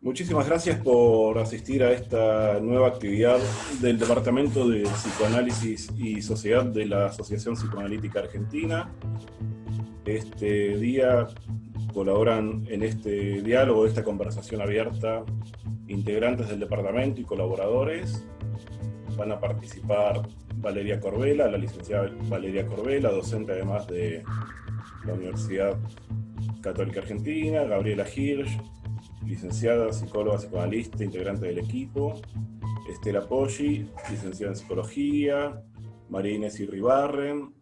Muchísimas gracias por asistir a esta nueva actividad del Departamento de Psicoanálisis y Sociedad de la Asociación Psicoanalítica Argentina. Este día colaboran en este diálogo, esta conversación abierta, integrantes del departamento y colaboradores. Van a participar Valeria Corbella, la licenciada Valeria Corbella, docente además de la Universidad Católica Argentina, Gabriela Hirsch, licenciada, psicóloga, psicoanalista, integrante del equipo, Estela Poggi, licenciada en psicología, María Inés Irribarren,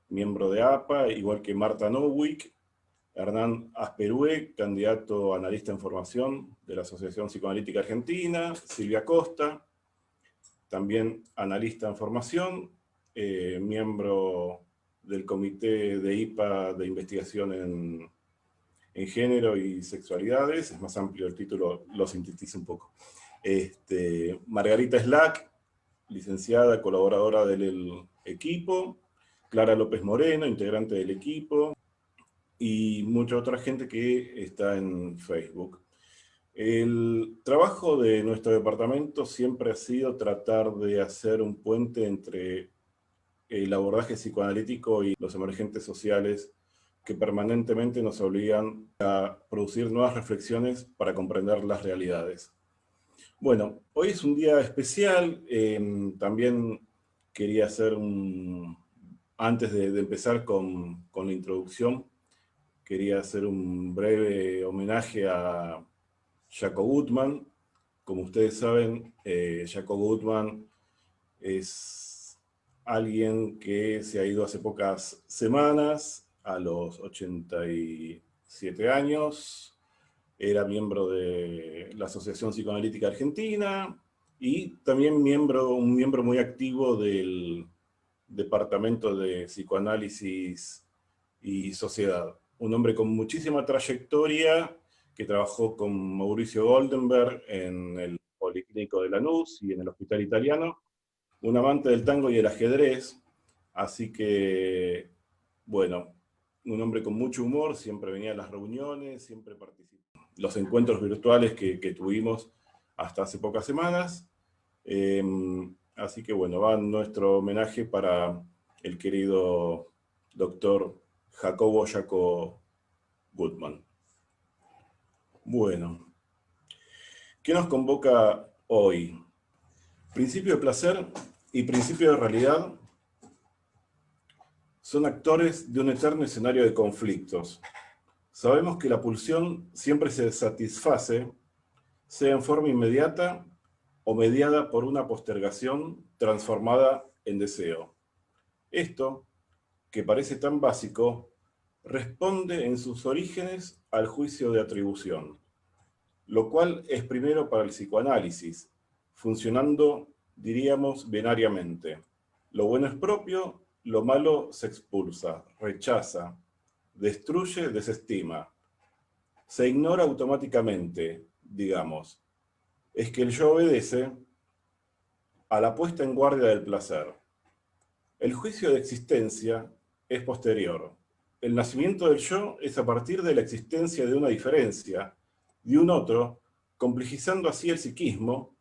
miembro de APA, igual que Marta Nowick, Hernán Asperue, candidato a analista en formación de la Asociación Psicoanalítica Argentina, Silvia Costa, también analista en formación, miembro del comité de IPA de investigación en género y sexualidades, es más amplio el título, lo sintetizo un poco. Margarita Slack, licenciada, colaboradora del equipo, Clara López Moreno, integrante del equipo, y mucha otra gente que está en Facebook. El trabajo de nuestro departamento siempre ha sido tratar de hacer un puente entre el abordaje psicoanalítico y los emergentes sociales que permanentemente nos obligan a producir nuevas reflexiones para comprender las realidades. Bueno, hoy es un día especial, también quería hacer antes de empezar con la introducción, quería hacer un breve homenaje a Jacob Gutmann. Como ustedes saben, Jacob Gutmann es alguien que se ha ido hace pocas semanas, a los 87 años, era miembro de la Asociación Psicoanalítica Argentina y también un miembro muy activo del Departamento de Psicoanálisis y Sociedad. Un hombre con muchísima trayectoria que trabajó con Mauricio Goldenberg en el Policlínico de Lanús y en el Hospital Italiano, un amante del tango y el ajedrez, así que, bueno, un hombre con mucho humor, siempre venía a las reuniones, siempre participó en los encuentros virtuales que tuvimos hasta hace pocas semanas. Así que, bueno, va nuestro homenaje para el querido doctor Jacob Gutmann. Bueno, ¿qué nos convoca hoy? Principio de placer y principio de realidad son actores de un eterno escenario de conflictos. Sabemos que la pulsión siempre se satisface, sea en forma inmediata o mediada por una postergación transformada en deseo. Esto, que parece tan básico, responde en sus orígenes al juicio de atribución, lo cual es primero para el psicoanálisis, funcionando, diríamos, binariamente. Lo bueno es propio, lo malo se expulsa, rechaza, destruye, desestima. Se ignora automáticamente, digamos. Es que el yo obedece a la puesta en guardia del placer. El juicio de existencia es posterior. El nacimiento del yo es a partir de la existencia de una diferencia, de un otro, complejizando así el psiquismo,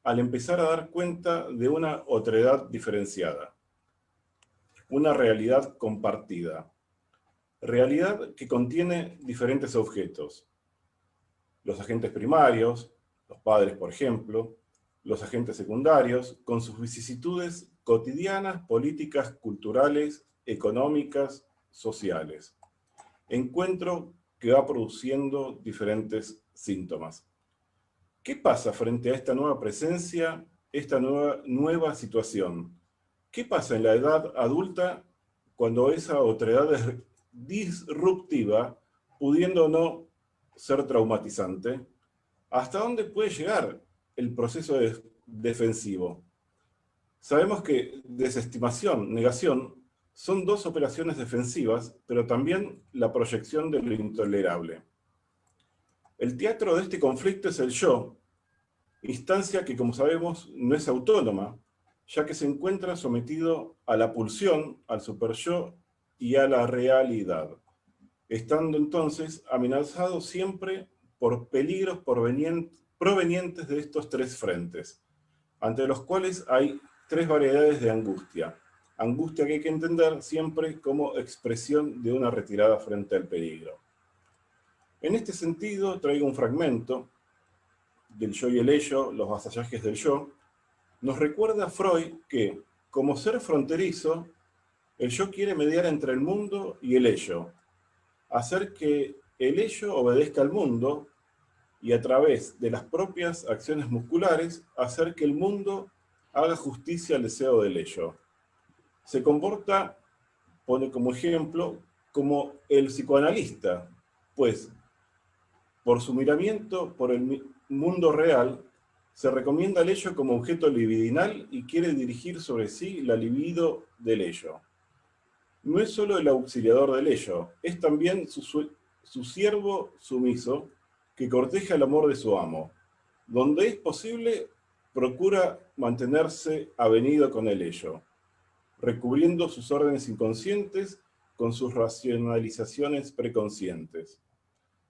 al empezar a dar cuenta de una otredad diferenciada, una realidad compartida, realidad que contiene diferentes objetos, los agentes primarios, los padres por ejemplo, los agentes secundarios, con sus vicisitudes cotidianas, políticas, culturales, económicas, sociales. Encuentro que va produciendo diferentes síntomas. ¿Qué pasa frente a esta nueva presencia, esta nueva situación? ¿Qué pasa en la edad adulta cuando esa otredad es disruptiva, pudiendo no ser traumatizante? ¿Hasta dónde puede llegar el proceso defensivo? Sabemos que desestimación, negación, son dos operaciones defensivas, pero también la proyección de lo intolerable. El teatro de este conflicto es el yo, instancia que, como sabemos, no es autónoma, ya que se encuentra sometido a la pulsión, al superyo y a la realidad, estando entonces amenazado siempre por peligros provenientes de estos tres frentes, ante los cuales hay tres variedades de angustia. Angustia que hay que entender siempre como expresión de una retirada frente al peligro. En este sentido, traigo un fragmento del yo y el ello, los vasallajes del yo. Nos recuerda Freud que, como ser fronterizo, el yo quiere mediar entre el mundo y el ello, hacer que el ello obedezca al mundo y a través de las propias acciones musculares hacer que el mundo haga justicia al deseo del ello. Se comporta, pone como ejemplo, como el psicoanalista, pues por su miramiento por el mundo real, se recomienda al ello como objeto libidinal y quiere dirigir sobre sí la libido del ello. No es solo el auxiliador del ello, es también su siervo sumiso que corteja el amor de su amo. Donde es posible, procura mantenerse avenido con el ello, recubriendo sus órdenes inconscientes con sus racionalizaciones preconscientes.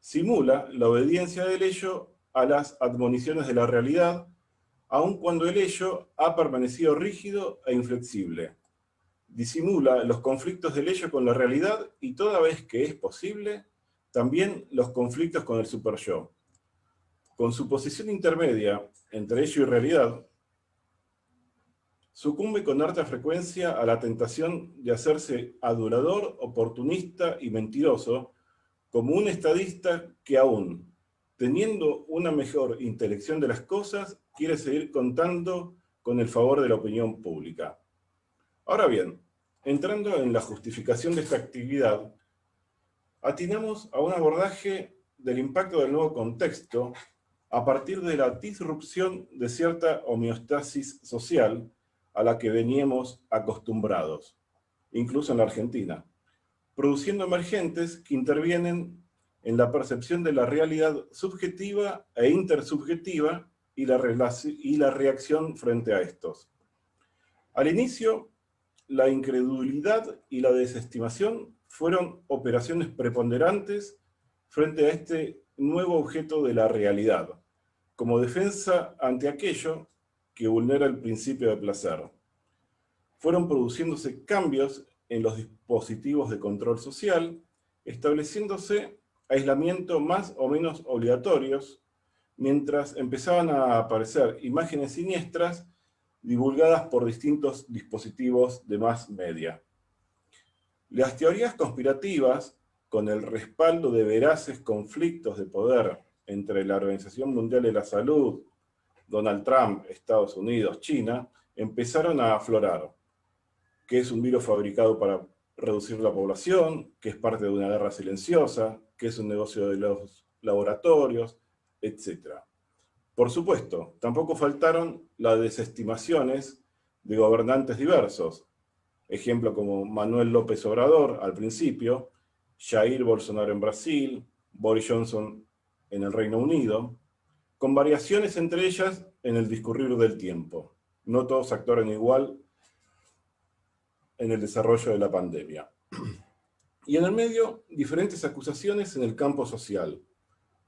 Simula la obediencia del ello a las admoniciones de la realidad, aun cuando el ello ha permanecido rígido e inflexible. Disimula los conflictos del ello con la realidad y toda vez que es posible, también los conflictos con el superyo. Con su posición intermedia entre ello y realidad, sucumbe con harta frecuencia a la tentación de hacerse adulador, oportunista y mentiroso, como un estadista que aún, teniendo una mejor intelección de las cosas, quiere seguir contando con el favor de la opinión pública. Ahora bien, entrando en la justificación de esta actividad, atinamos a un abordaje del impacto del nuevo contexto a partir de la disrupción de cierta homeostasis social a la que veníamos acostumbrados, incluso en la Argentina, produciendo emergentes que intervienen en la percepción de la realidad subjetiva e intersubjetiva y la reacción frente a estos. Al inicio, la incredulidad y la desestimación fueron operaciones preponderantes frente a este nuevo objeto de la realidad, como defensa ante aquello que vulnera el principio de placer. Fueron produciéndose cambios en los dispositivos de control social, estableciéndose aislamientos más o menos obligatorios, mientras empezaban a aparecer imágenes siniestras divulgadas por distintos dispositivos de mass media. Las teorías conspirativas, con el respaldo de veraces conflictos de poder entre la Organización Mundial de la Salud, Donald Trump, Estados Unidos, China, empezaron a aflorar. Que es un virus fabricado para reducir la población, que es parte de una guerra silenciosa, que es un negocio de los laboratorios, etc. Por supuesto, tampoco faltaron las desestimaciones de gobernantes diversos, ejemplo como Manuel López Obrador al principio, Jair Bolsonaro en Brasil, Boris Johnson en el Reino Unido, con variaciones entre ellas en el discurrir del tiempo. No todos actuaron igual en el desarrollo de la pandemia. Y en el medio, diferentes acusaciones en el campo social.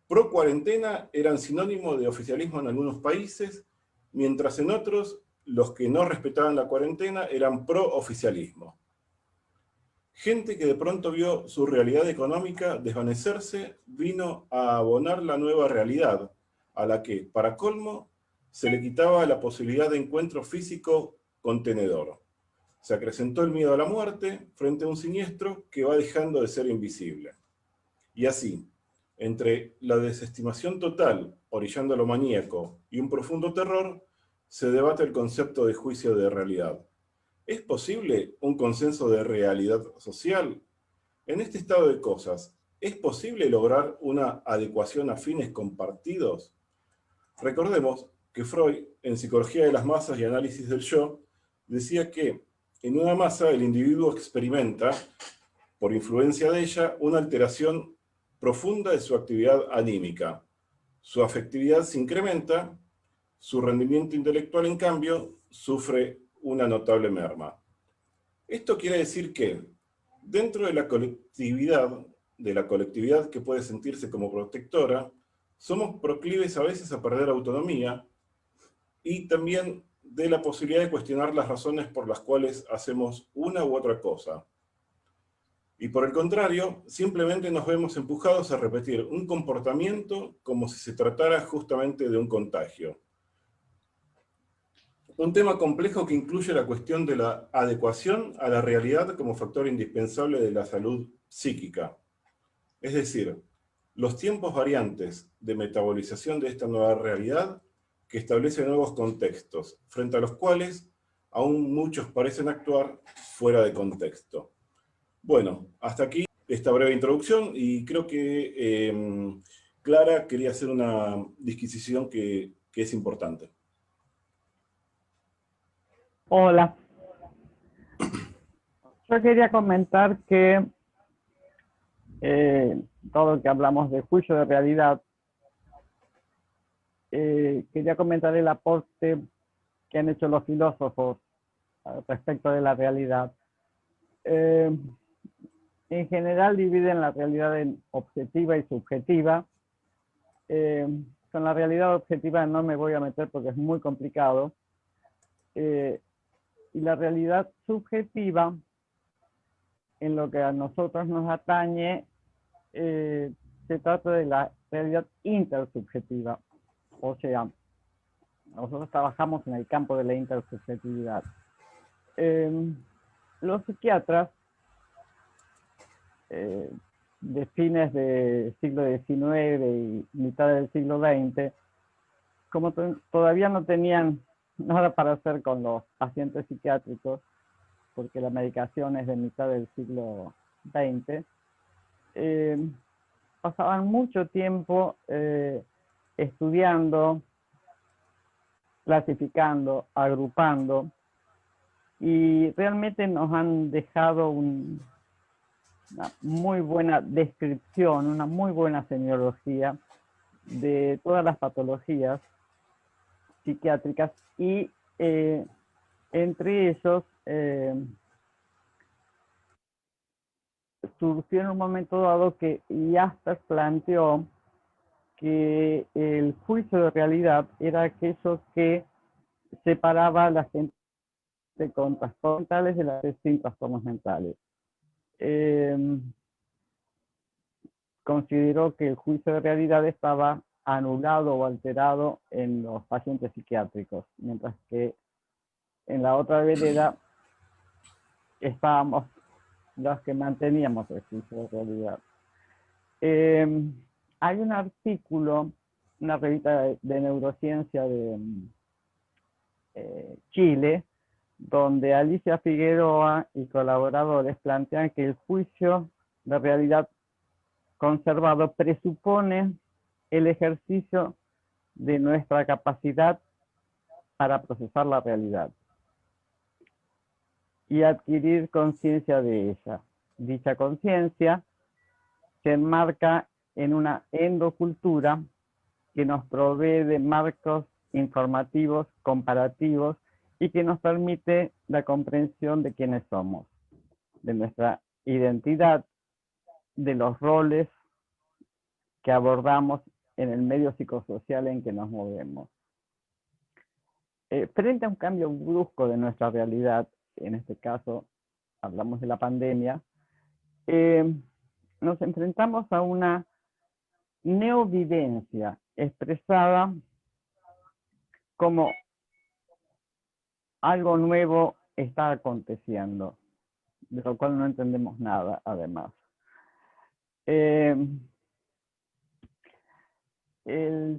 Pro cuarentena eran sinónimo de oficialismo en algunos países, mientras en otros, los que no respetaban la cuarentena eran pro oficialismo. Gente que de pronto vio su realidad económica desvanecerse, vino a abonar la nueva realidad, a la que, para colmo, se le quitaba la posibilidad de encuentro físico contenedor. Se acrecentó el miedo a la muerte frente a un siniestro que va dejando de ser invisible. Y así, entre la desestimación total, orillando a lo maníaco, y un profundo terror, se debate el concepto de juicio de realidad. ¿Es posible un consenso de realidad social? En este estado de cosas, ¿es posible lograr una adecuación a fines compartidos? Recordemos que Freud, en Psicología de las Masas y Análisis del Yo, decía que en una masa el individuo experimenta, por influencia de ella, una alteración profunda de su actividad anímica. Su afectividad se incrementa, su rendimiento intelectual, en cambio, sufre una notable merma. Esto quiere decir que, dentro de la colectividad que puede sentirse como protectora, somos proclives a veces a perder autonomía y también de la posibilidad de cuestionar las razones por las cuales hacemos una u otra cosa. Y por el contrario, simplemente nos vemos empujados a repetir un comportamiento como si se tratara justamente de un contagio. Un tema complejo que incluye la cuestión de la adecuación a la realidad como factor indispensable de la salud psíquica. Es decir, los tiempos variantes de metabolización de esta nueva realidad que establece nuevos contextos, frente a los cuales aún muchos parecen actuar fuera de contexto. Bueno, hasta aquí esta breve introducción y creo que Clara quería hacer una disquisición que es importante. Hola. Yo quería comentar que todo lo que hablamos de juicio de realidad, quería comentar el aporte que han hecho los filósofos respecto de la realidad. En general dividen la realidad en objetiva y subjetiva. Con la realidad objetiva no me voy a meter porque es muy complicado. Y la realidad subjetiva, en lo que a nosotros nos atañe, se trata de la realidad intersubjetiva. O sea, nosotros trabajamos en el campo de la intersubjetividad. Los psiquiatras de fines del siglo XIX y mitad del siglo XX, como todavía no tenían nada para hacer con los pacientes psiquiátricos, porque la medicación es de mitad del siglo XX, pasaban mucho tiempo estudiando, clasificando, agrupando, y realmente nos han dejado una muy buena descripción, una muy buena semiología de todas las patologías psiquiátricas y entre ellos surgió en un momento dado que Jaspers planteó que el juicio de realidad era aquello que separaba a la gente con trastornos mentales de la gente sin trastornos mentales. Consideró que el juicio de realidad estaba anulado o alterado en los pacientes psiquiátricos, mientras que en la otra vereda estábamos los que manteníamos el juicio de realidad. Hay un artículo, una revista de neurociencia de Chile, donde Alicia Figueroa y colaboradores plantean que el juicio de realidad conservado presupone el ejercicio de nuestra capacidad para procesar la realidad y adquirir conciencia de ella. Dicha conciencia se enmarca en una endocultura que nos provee de marcos informativos, comparativos, y que nos permite la comprensión de quiénes somos, de nuestra identidad, de los roles que abordamos en el medio psicosocial en que nos movemos. Frente a un cambio brusco de nuestra realidad, en este caso hablamos de la pandemia, nos enfrentamos a una neovivencia expresada como algo nuevo está aconteciendo, de lo cual no entendemos nada, además. El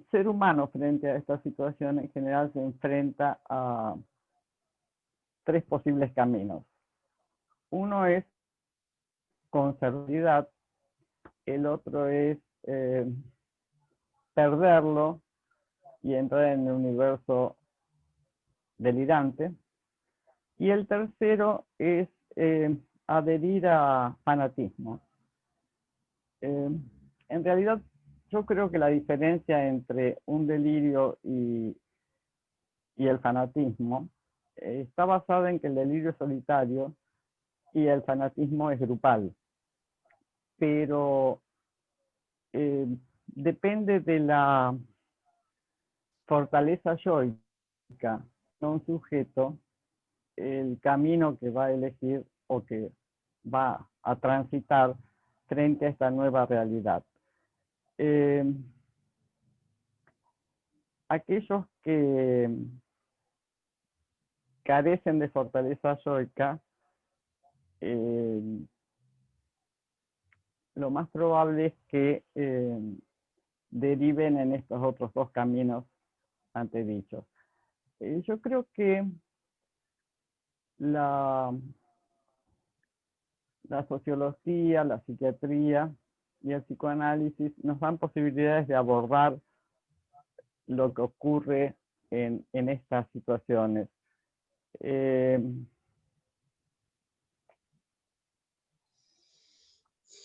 ser humano frente a esta situación en general se enfrenta a tres posibles caminos. Uno es con seguridad, el otro es perderlo y entrar en el universo delirante, y el tercero es adherir a fanatismo. En realidad, yo creo que la diferencia entre un delirio y el fanatismo está basada en que el delirio es solitario y el fanatismo es grupal. Pero depende de la fortaleza yoica de un sujeto, el camino que va a elegir o que va a transitar frente a esta nueva realidad. Aquellos que carecen de fortaleza yoica, lo más probable es que deriven en estos otros dos caminos antedichos. Yo creo que la sociología, la psiquiatría y el psicoanálisis nos dan posibilidades de abordar lo que ocurre en estas situaciones.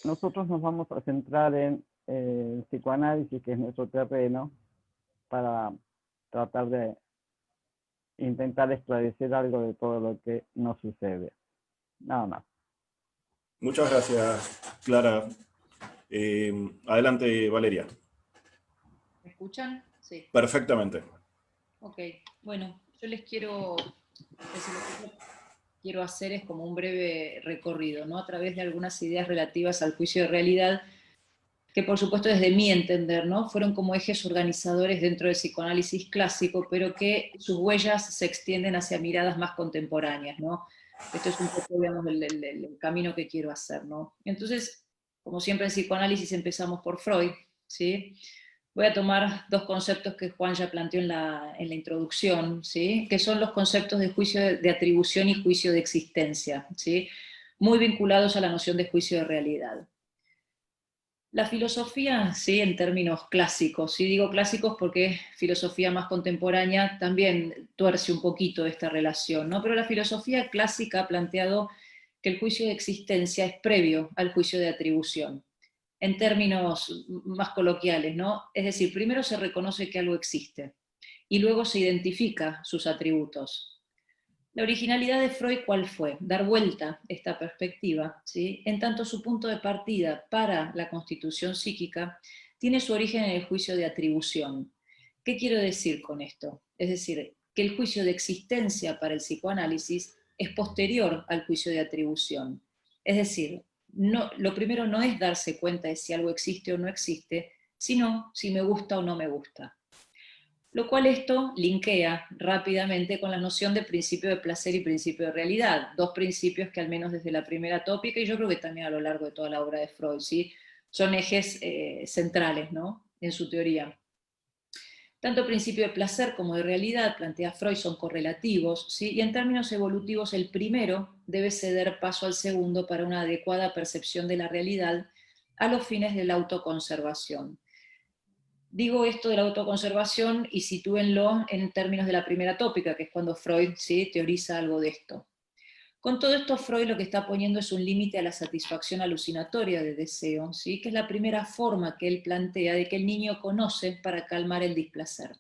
Nosotros nos vamos a centrar en el psicoanálisis, que es nuestro terreno, para tratar de intentar esclarecer algo de todo lo que nos sucede. Nada más. Muchas gracias, Clara. Adelante, Valeria. ¿Me escuchan? Sí. Perfectamente. Ok, bueno, yo les quiero decir, lo que quiero hacer es como un breve recorrido, ¿no? A través de algunas ideas relativas al juicio de realidad, que por supuesto desde mi entender, ¿no? Fueron como ejes organizadores dentro del psicoanálisis clásico, pero que sus huellas se extienden hacia miradas más contemporáneas, ¿no? Esto es un poco, digamos, el camino que quiero hacer, ¿no? Entonces, como siempre en psicoanálisis empezamos por Freud, ¿sí? Voy a tomar dos conceptos que Juan ya planteó en la introducción, ¿sí? Que son los conceptos de juicio de atribución y juicio de existencia, ¿sí? Muy vinculados a la noción de juicio de realidad. La filosofía, sí, en términos clásicos, sí digo clásicos porque filosofía más contemporánea también tuerce un poquito esta relación, ¿no? Pero la filosofía clásica ha planteado que el juicio de existencia es previo al juicio de atribución, en términos más coloquiales, ¿no? Es decir, primero se reconoce que algo existe y luego se identifica sus atributos. La originalidad de Freud, ¿cuál fue? Dar vuelta esta perspectiva, ¿sí? En tanto su punto de partida para la constitución psíquica tiene su origen en el juicio de atribución. ¿Qué quiero decir con esto? Es decir, que el juicio de existencia para el psicoanálisis es posterior al juicio de atribución. Es decir, no, lo primero no es darse cuenta de si algo existe o no existe, sino si me gusta o no me gusta. Lo cual esto linkea rápidamente con la noción de principio de placer y principio de realidad, dos principios que al menos desde la primera tópica, y yo creo que también a lo largo de toda la obra de Freud, ¿sí? Son ejes centrales, ¿no? En su teoría. Tanto principio de placer como de realidad, plantea Freud, son correlativos, ¿sí? Y en términos evolutivos el primero debe ceder paso al segundo para una adecuada percepción de la realidad a los fines de la autoconservación. Digo esto de la autoconservación y sitúenlo en términos de la primera tópica, que es cuando Freud, ¿sí?, teoriza algo de esto. Con todo esto, Freud lo que está poniendo es un límite a la satisfacción alucinatoria de deseo, ¿sí?, que es la primera forma que él plantea de que el niño conoce para calmar el displacer.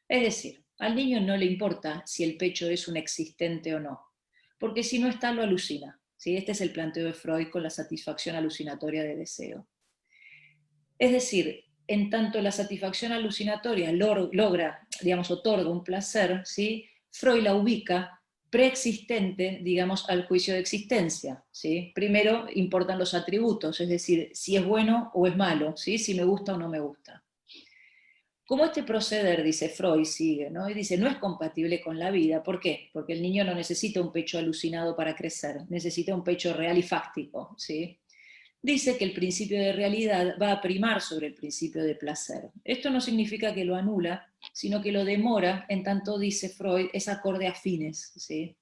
Es decir, al niño no le importa si el pecho es un existente o no, porque si no está lo alucina, ¿sí? Este es el planteo de Freud con la satisfacción alucinatoria de deseo. Es decir, en tanto la satisfacción alucinatoria logra, digamos, otorga un placer, ¿sí?, Freud la ubica preexistente, digamos, al juicio de existencia, ¿sí? Primero importan los atributos, es decir, si es bueno o es malo, ¿sí?, si me gusta o no me gusta. Como este proceder, dice Freud, sigue, ¿no? Y dice, no es compatible con la vida. ¿Por qué? Porque el niño no necesita un pecho alucinado para crecer, necesita un pecho real y fáctico, ¿sí? Dice que el principio de realidad va a primar sobre el principio de placer. Esto no significa que lo anula, sino que lo demora, en tanto, dice Freud, es acorde a fines, ¿sí?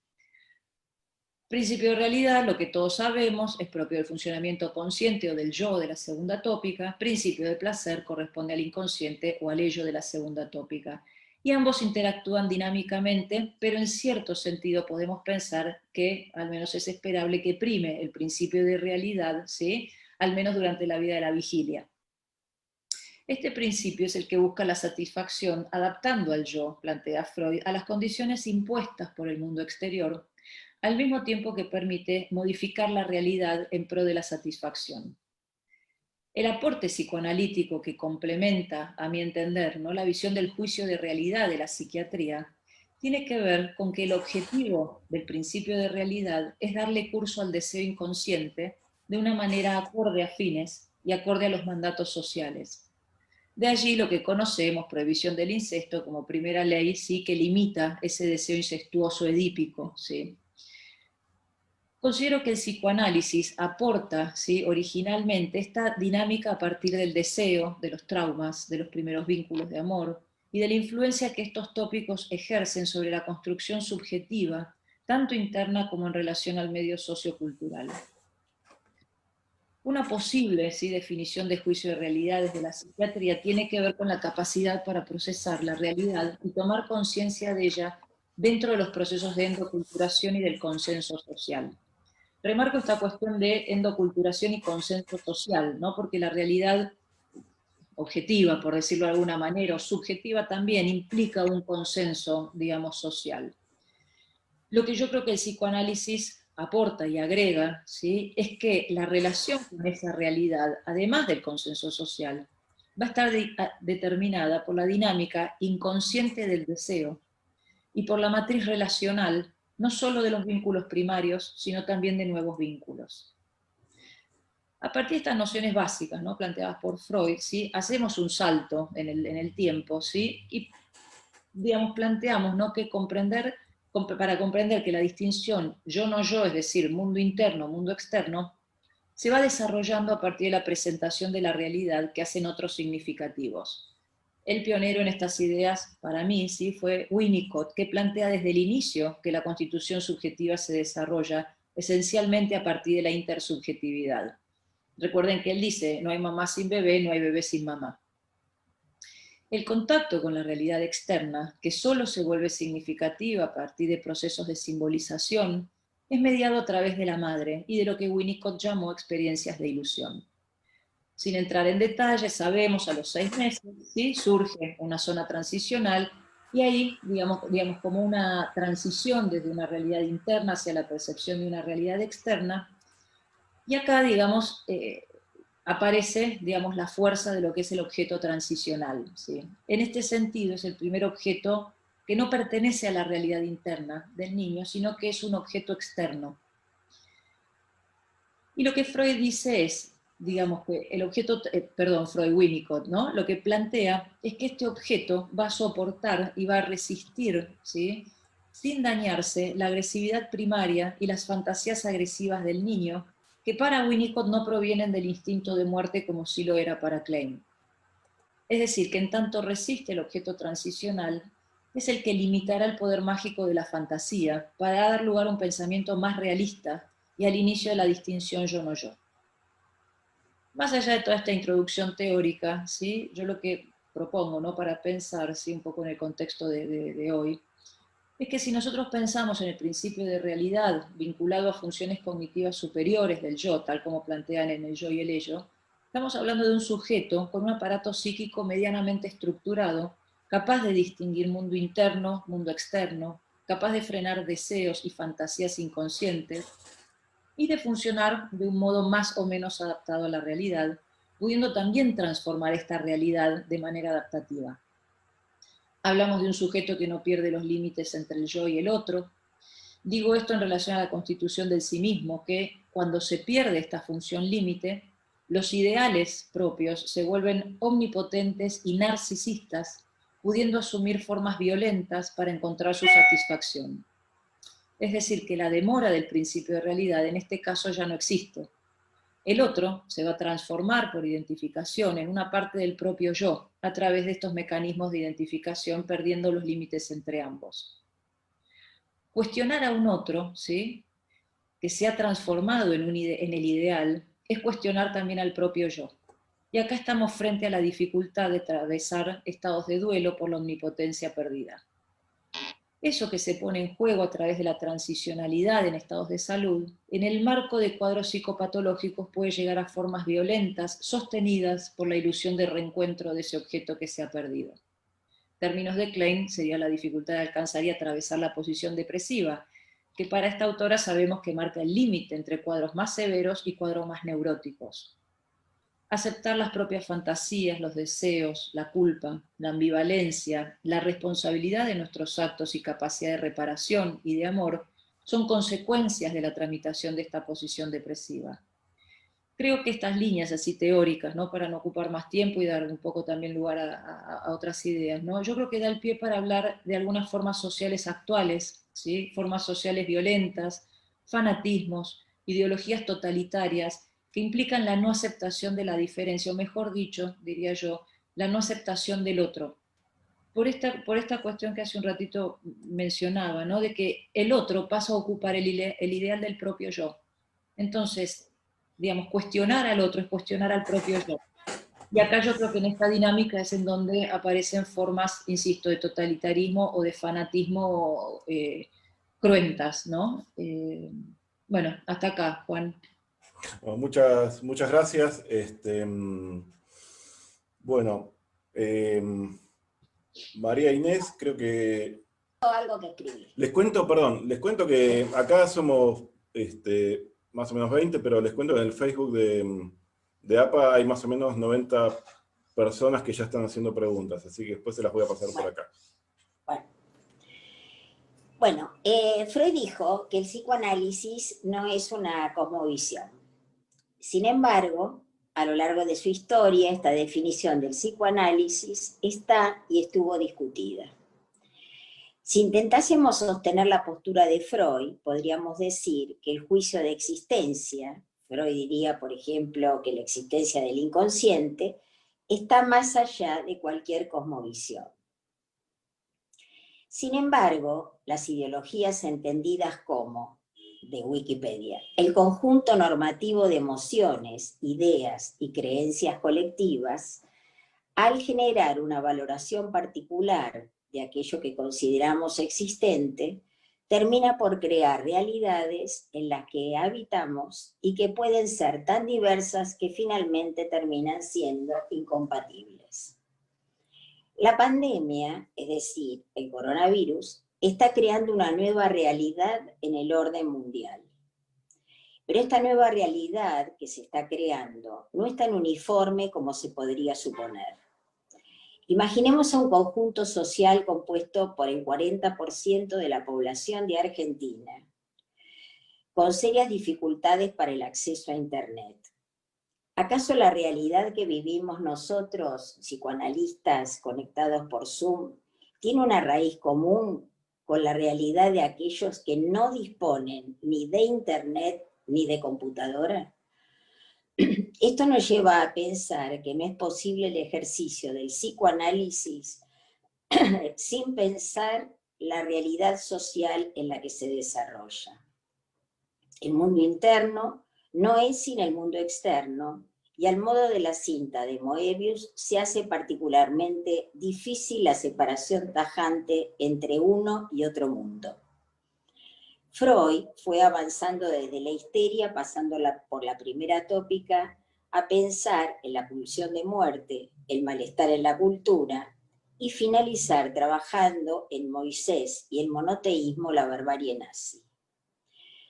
Principio de realidad, lo que todos sabemos, es propio del funcionamiento consciente o del yo de la segunda tópica. Principio de placer corresponde al inconsciente o al ello de la segunda tópica. Y ambos interactúan dinámicamente, pero en cierto sentido podemos pensar que al menos es esperable que prime el principio de realidad, ¿sí?, al menos durante la vida de la vigilia. Este principio es el que busca la satisfacción adaptando al yo, plantea Freud, a las condiciones impuestas por el mundo exterior, al mismo tiempo que permite modificar la realidad en pro de la satisfacción. El aporte psicoanalítico que complementa, a mi entender, ¿no?, la visión del juicio de realidad de la psiquiatría, tiene que ver con que el objetivo del principio de realidad es darle curso al deseo inconsciente de una manera acorde a fines y acorde a los mandatos sociales. De allí lo que conocemos, prohibición del incesto, como primera ley, ¿sí?, que limita ese deseo incestuoso edípico, ¿sí? Considero que el psicoanálisis aporta, ¿sí?, originalmente esta dinámica a partir del deseo, de los traumas, de los primeros vínculos de amor, y de la influencia que estos tópicos ejercen sobre la construcción subjetiva, tanto interna como en relación al medio sociocultural. Una posible, ¿sí?, definición de juicio de realidad desde la psiquiatría tiene que ver con la capacidad para procesar la realidad y tomar conciencia de ella dentro de los procesos de endoculturación y del consenso social. Remarco esta cuestión de endoculturación y consenso social, ¿no?, porque la realidad objetiva, por decirlo de alguna manera, o subjetiva también, implica un consenso, digamos, social. Lo que yo creo que el psicoanálisis aporta y agrega, ¿sí?, es que la relación con esa realidad, además del consenso social, va a estar determinada por la dinámica inconsciente del deseo y por la matriz relacional, no solo de los vínculos primarios, sino también de nuevos vínculos. A partir de estas nociones básicas, ¿no?, planteadas por Freud, ¿sí?, hacemos un salto en el tiempo, ¿sí?, y digamos, planteamos, ¿no?, que para comprender que la distinción yo-no yo, es decir, mundo interno, mundo externo, se va desarrollando a partir de la presentación de la realidad que hacen otros significativos. El pionero en estas ideas, para mí, ¿sí?, fue Winnicott, que plantea desde el inicio que la constitución subjetiva se desarrolla esencialmente a partir de la intersubjetividad. Recuerden que él dice, no hay mamá sin bebé, no hay bebé sin mamá. El contacto con la realidad externa, que solo se vuelve significativa a partir de procesos de simbolización, es mediado a través de la madre y de lo que Winnicott llamó experiencias de ilusión. Sin entrar en detalles, sabemos a los 6 meses, ¿sí?, surge una zona transicional y ahí, digamos, como una transición desde una realidad interna hacia la percepción de una realidad externa, y acá, digamos, aparece, digamos, la fuerza de lo que es el objeto transicional, ¿sí? En este sentido es el primer objeto que no pertenece a la realidad interna del niño, sino que es un objeto externo. Y lo que Freud dice es, digamos, que el objeto, Freud, Winnicott, ¿no?, lo que plantea es que este objeto va a soportar y va a resistir, ¿sí?, sin dañarse, la agresividad primaria y las fantasías agresivas del niño, que para Winnicott no provienen del instinto de muerte como sí lo era para Klein. Es decir, que en tanto resiste el objeto transicional, es el que limitará el poder mágico de la fantasía para dar lugar a un pensamiento más realista y al inicio de la distinción yo-no yo. Más allá de toda esta introducción teórica, ¿sí?, yo lo que propongo, ¿no?, para pensar, ¿sí?, un poco en el contexto de hoy, es que si nosotros pensamos en el principio de realidad vinculado a funciones cognitivas superiores del yo, tal como plantean en el yo y el ello, estamos hablando de un sujeto con un aparato psíquico medianamente estructurado, capaz de distinguir mundo interno, mundo externo, capaz de frenar deseos y fantasías inconscientes, y de funcionar de un modo más o menos adaptado a la realidad, pudiendo también transformar esta realidad de manera adaptativa. Hablamos de un sujeto que no pierde los límites entre el yo y el otro. Digo esto en relación a la constitución del sí mismo, que cuando se pierde esta función límite, los ideales propios se vuelven omnipotentes y narcisistas, pudiendo asumir formas violentas para encontrar su satisfacción. Es decir, que la demora del principio de realidad en este caso ya no existe. El otro se va a transformar por identificación en una parte del propio yo, a través de estos mecanismos de identificación, perdiendo los límites entre ambos. Cuestionar a un otro, ¿sí?, que se ha transformado en el ideal, es cuestionar también al propio yo. Y acá estamos frente a la dificultad de atravesar estados de duelo por la omnipotencia perdida. Eso que se pone en juego a través de la transicionalidad en estados de salud, en el marco de cuadros psicopatológicos puede llegar a formas violentas, sostenidas por la ilusión de reencuentro de ese objeto que se ha perdido. En términos de Klein, sería la dificultad de alcanzar y atravesar la posición depresiva, que para esta autora sabemos que marca el límite entre cuadros más severos y cuadros más neuróticos. aceptar las propias fantasías, los deseos, la culpa, la ambivalencia, la responsabilidad de nuestros actos y capacidad de reparación y de amor son consecuencias de la tramitación de esta posición depresiva. Creo que estas líneas así teóricas, ¿no? Para no ocupar más tiempo y dar un poco también lugar a otras ideas, ¿no? Yo creo que da el pie para hablar de algunas formas sociales actuales, ¿sí? Formas sociales violentas, fanatismos, ideologías totalitarias que implican la no aceptación de la diferencia, o mejor dicho, diría yo, la no aceptación del otro. Por esta cuestión que hace un ratito mencionaba, ¿no? De que el otro pasa a ocupar el ideal del propio yo. Entonces, digamos, cuestionar al otro es cuestionar al propio yo. Y acá yo creo que en esta dinámica es en donde aparecen formas, insisto, de totalitarismo o de fanatismo cruentas, ¿no? Bueno, hasta acá, Juan. Bueno, muchas gracias. Bueno, María Inés, creo que... Algo que escribir. Les cuento que acá somos más o menos 20, pero les cuento que en el Facebook de APA hay más o menos 90 personas que ya están haciendo preguntas, así que después se las voy a pasar por acá. Bueno, Freud dijo que el psicoanálisis no es una cosmovisión. Sin embargo, a lo largo de su historia, esta definición del psicoanálisis está y estuvo discutida. Si intentásemos sostener la postura de Freud, podríamos decir que el juicio de existencia, Freud diría, por ejemplo, que la existencia del inconsciente, está más allá de cualquier cosmovisión. Sin embargo, las ideologías entendidas como, de Wikipedia, el conjunto normativo de emociones, ideas y creencias colectivas, al generar una valoración particular de aquello que consideramos existente, termina por crear realidades en las que habitamos y que pueden ser tan diversas que finalmente terminan siendo incompatibles. La pandemia, es decir, el coronavirus, está creando una nueva realidad en el orden mundial. Pero esta nueva realidad que se está creando no es tan uniforme como se podría suponer. Imaginemos a un conjunto social compuesto por el 40% de la población de Argentina, con serias dificultades para el acceso a Internet. ¿Acaso la realidad que vivimos nosotros, psicoanalistas conectados por Zoom, tiene una raíz común con la realidad de aquellos que no disponen ni de Internet ni de computadora? Esto nos lleva a pensar que no es posible el ejercicio del psicoanálisis sin pensar la realidad social en la que se desarrolla. El mundo interno no es sin el mundo externo, y al modo de la cinta de Moebius se hace particularmente difícil la separación tajante entre uno y otro mundo. Freud fue avanzando desde la histeria, pasándola por la primera tópica, a pensar en la pulsión de muerte, el malestar en la cultura, y finalizar trabajando en Moisés y el monoteísmo, la barbarie nazi.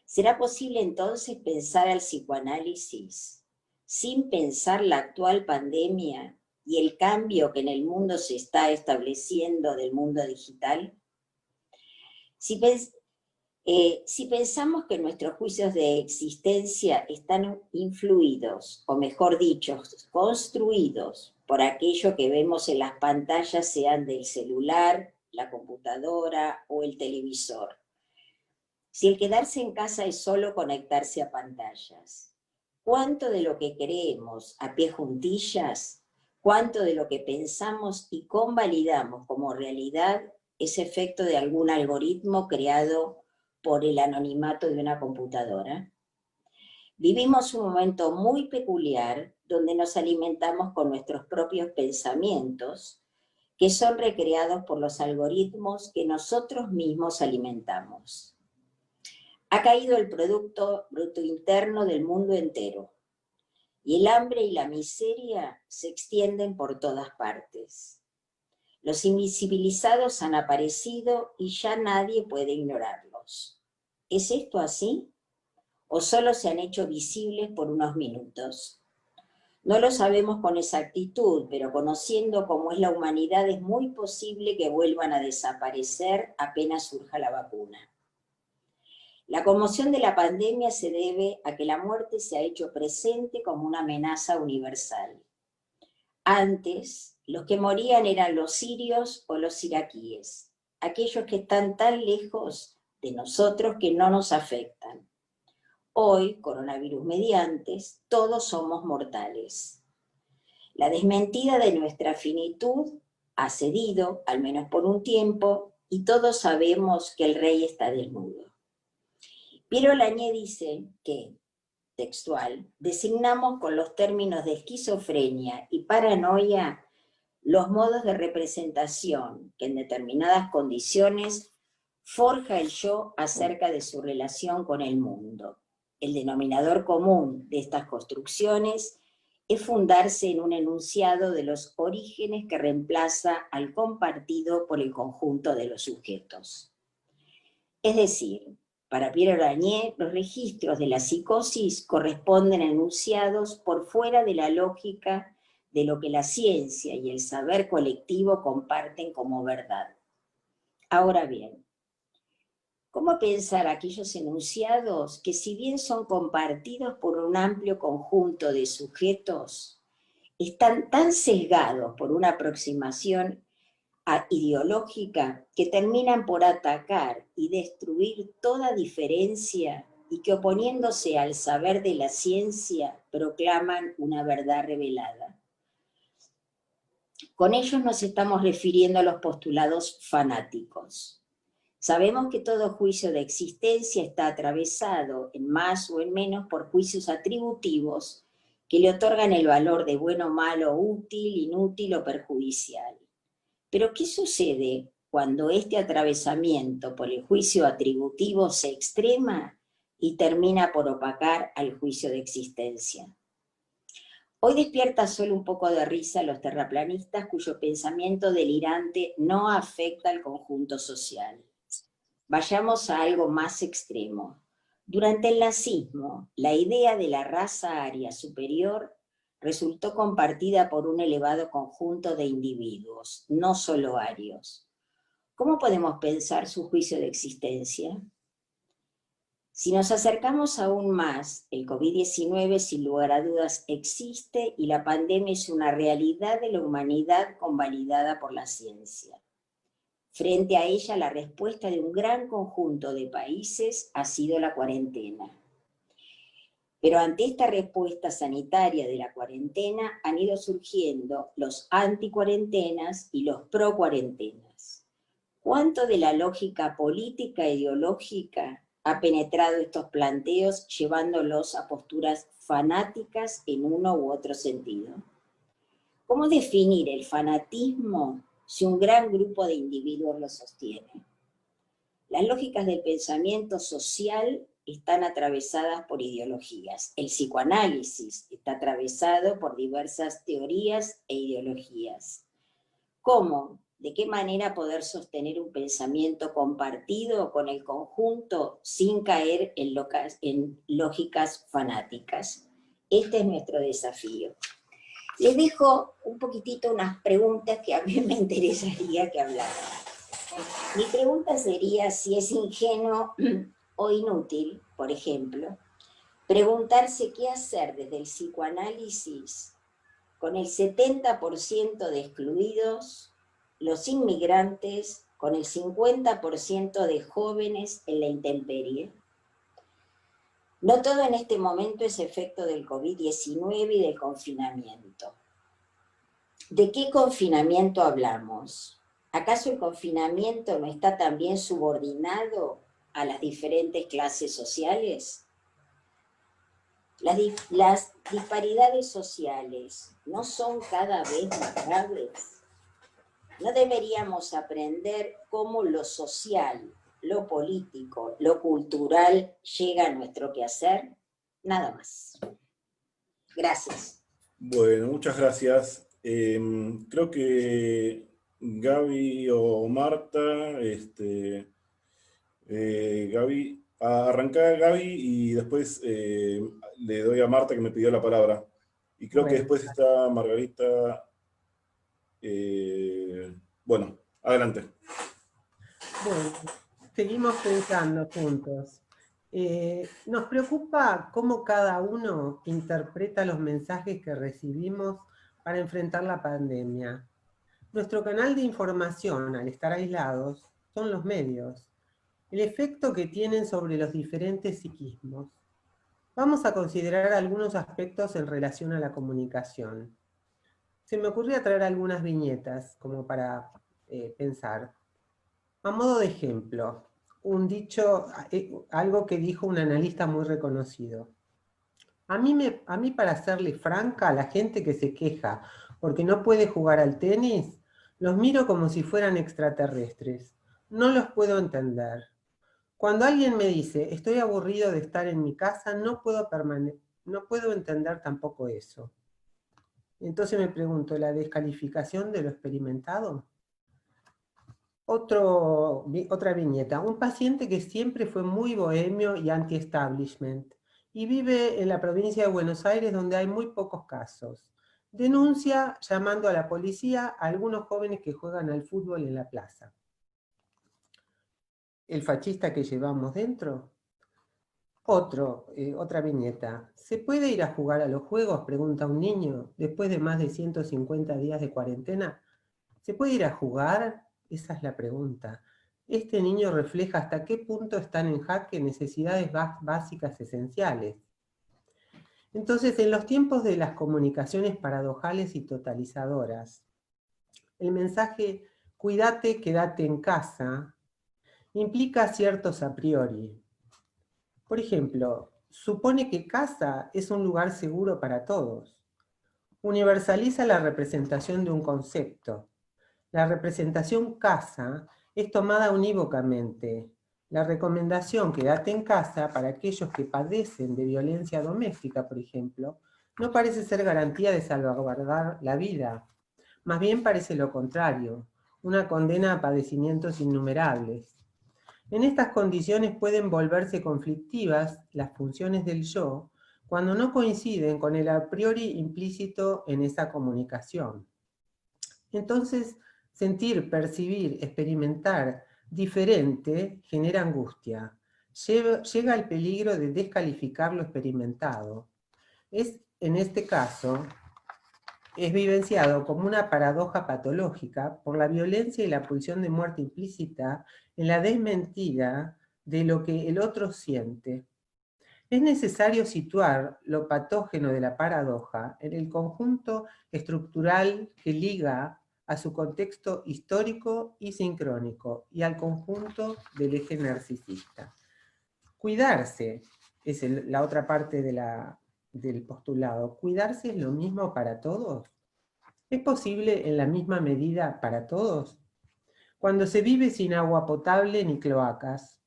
¿Será posible entonces pensar al psicoanálisis sin pensar la actual pandemia y el cambio que en el mundo se está estableciendo del mundo digital? Si pensamos que nuestros juicios de existencia están influidos, o mejor dicho, construidos por aquello que vemos en las pantallas, sean del celular, la computadora o el televisor. Si el quedarse en casa es solo conectarse a pantallas, ¿cuánto de lo que creemos a pie juntillas, cuánto de lo que pensamos y convalidamos como realidad es efecto de algún algoritmo creado por el anonimato de una computadora? Vivimos un momento muy peculiar donde nos alimentamos con nuestros propios pensamientos, que son recreados por los algoritmos que nosotros mismos alimentamos. Ha caído el Producto Bruto Interno del mundo entero, y el hambre y la miseria se extienden por todas partes. Los invisibilizados han aparecido y ya nadie puede ignorarlos. ¿Es esto así? ¿O solo se han hecho visibles por unos minutos? No lo sabemos con exactitud, pero conociendo cómo es la humanidad, es muy posible que vuelvan a desaparecer apenas surja la vacuna. La conmoción de la pandemia se debe a que la muerte se ha hecho presente como una amenaza universal. Antes, los que morían eran los sirios o los iraquíes, aquellos que están tan lejos de nosotros que no nos afectan. Hoy, coronavirus mediante, todos somos mortales. La desmentida de nuestra finitud ha cedido, al menos por un tiempo, y todos sabemos que el rey está desnudo. Piero Lañé dice que, textual, designamos con los términos de esquizofrenia y paranoia los modos de representación que en determinadas condiciones forja el yo acerca de su relación con el mundo. El denominador común de estas construcciones es fundarse en un enunciado de los orígenes que reemplaza al compartido por el conjunto de los sujetos. Es decir, para Piero Lañé, los registros de la psicosis corresponden a enunciados por fuera de la lógica de lo que la ciencia y el saber colectivo comparten como verdad. Ahora bien, ¿cómo pensar aquellos enunciados que, si bien son compartidos por un amplio conjunto de sujetos, están tan sesgados por una aproximación ideológica que terminan por atacar y destruir toda diferencia y que, oponiéndose al saber de la ciencia, proclaman una verdad revelada? Con ellos nos estamos refiriendo a los postulados fanáticos. Sabemos que todo juicio de existencia está atravesado, en más o en menos, por juicios atributivos que le otorgan el valor de bueno, malo, útil, inútil o perjudicial. Pero ¿qué sucede cuando este atravesamiento por el juicio atributivo se extrema y termina por opacar al juicio de existencia? Hoy despierta solo un poco de risa a los terraplanistas cuyo pensamiento delirante no afecta al conjunto social. Vayamos a algo más extremo. Durante el nazismo, la idea de la raza aria superior resultó compartida por un elevado conjunto de individuos, no solo arios. ¿Cómo podemos pensar su juicio de existencia? Si nos acercamos aún más, el COVID-19 sin lugar a dudas existe y la pandemia es una realidad de la humanidad convalidada por la ciencia. Frente a ella, la respuesta de un gran conjunto de países ha sido la cuarentena. Pero ante esta respuesta sanitaria de la cuarentena han ido surgiendo los anticuarentenas y los pro-cuarentenas. ¿Cuánto de la lógica política e ideológica ha penetrado estos planteos llevándolos a posturas fanáticas en uno u otro sentido? ¿Cómo definir el fanatismo si un gran grupo de individuos lo sostiene? Las lógicas del pensamiento social están atravesadas por ideologías. El psicoanálisis está atravesado por diversas teorías e ideologías. ¿Cómo? ¿De qué manera poder sostener un pensamiento compartido con el conjunto sin caer en lógicas fanáticas? Este es nuestro desafío. Les dejo un poquitito unas preguntas que a mí me interesaría que hablaran. Mi pregunta sería si es ingenuo o inútil, por ejemplo, preguntarse qué hacer desde el psicoanálisis con el 70% de excluidos, los inmigrantes, con el 50% de jóvenes en la intemperie. No todo en este momento es efecto del COVID-19 y del confinamiento. ¿De qué confinamiento hablamos? ¿Acaso el confinamiento no está también subordinado a las diferentes clases sociales? Las disparidades sociales no son cada vez más graves. ¿No deberíamos aprender cómo lo social, lo político, lo cultural llega a nuestro quehacer? Nada más. Gracias. Bueno, muchas gracias. Creo que Gaby o Marta, Gaby, arrancá Gaby y después le doy a Marta que me pidió la palabra. Y creo que Bueno. después está Margarita. Bueno, adelante. Bueno, seguimos pensando juntos. Nos preocupa cómo cada uno interpreta los mensajes que recibimos para enfrentar la pandemia. Nuestro canal de información, al estar aislados, son los medios, el efecto que tienen sobre los diferentes psiquismos. Vamos a considerar algunos aspectos en relación a la comunicación. Se me ocurrió traer algunas viñetas como para pensar. A modo de ejemplo, un dicho, algo que dijo un analista muy reconocido. A mí, para serle franca, la gente que se queja porque no puede jugar al tenis, los miro como si fueran extraterrestres. No los puedo entender. Cuando alguien me dice, estoy aburrido de estar en mi casa, no puedo entender tampoco eso. Entonces me pregunto, ¿la descalificación de lo experimentado? Otra viñeta. Un paciente que siempre fue muy bohemio y anti-establishment y vive en la provincia de Buenos Aires donde hay muy pocos casos. Denuncia llamando a la policía a algunos jóvenes que juegan al fútbol en la plaza. ¿El fascista que llevamos dentro? Otra viñeta. ¿Se puede ir a jugar a los juegos?, pregunta un niño, después de más de 150 días de cuarentena. ¿Se puede ir a jugar? Esa es la pregunta. Este niño refleja hasta qué punto están en jaque necesidades básicas esenciales. Entonces, en los tiempos de las comunicaciones paradojales y totalizadoras, el mensaje «cuídate, quédate en casa» implica ciertos a priori. Por ejemplo, supone que casa es un lugar seguro para todos. Universaliza la representación de un concepto. La representación casa es tomada unívocamente. La recomendación quédate en casa para aquellos que padecen de violencia doméstica, por ejemplo, no parece ser garantía de salvaguardar la vida. Más bien parece lo contrario, una condena a padecimientos innumerables. En estas condiciones pueden volverse conflictivas las funciones del yo cuando no coinciden con el a priori implícito en esa comunicación. Entonces, sentir, percibir, experimentar diferente genera angustia. Llega el peligro de descalificar lo experimentado. En este caso, es vivenciado como una paradoja patológica por la violencia y la pulsión de muerte implícita en la desmentida de lo que el otro siente. Es necesario situar lo patógeno de la paradoja en el conjunto estructural que liga a su contexto histórico y sincrónico y al conjunto del eje narcisista. Cuidarse es la otra parte del postulado. ¿Cuidarse es lo mismo para todos? ¿Es posible en la misma medida para todos? Cuando se vive sin agua potable ni cloacas,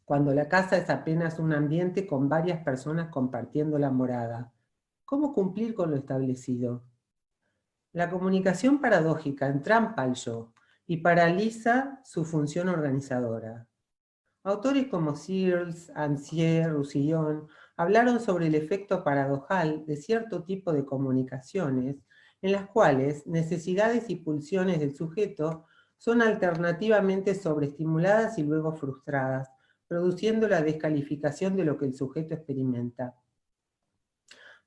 cuando la casa es apenas un ambiente con varias personas compartiendo la morada, ¿cómo cumplir con lo establecido? La comunicación paradójica entrampa al yo y paraliza su función organizadora. Autores como Searles, Ancier, Roussillon hablaron sobre el efecto paradojal de cierto tipo de comunicaciones en las cuales necesidades y pulsiones del sujeto son alternativamente sobreestimuladas y luego frustradas, produciendo la descalificación de lo que el sujeto experimenta.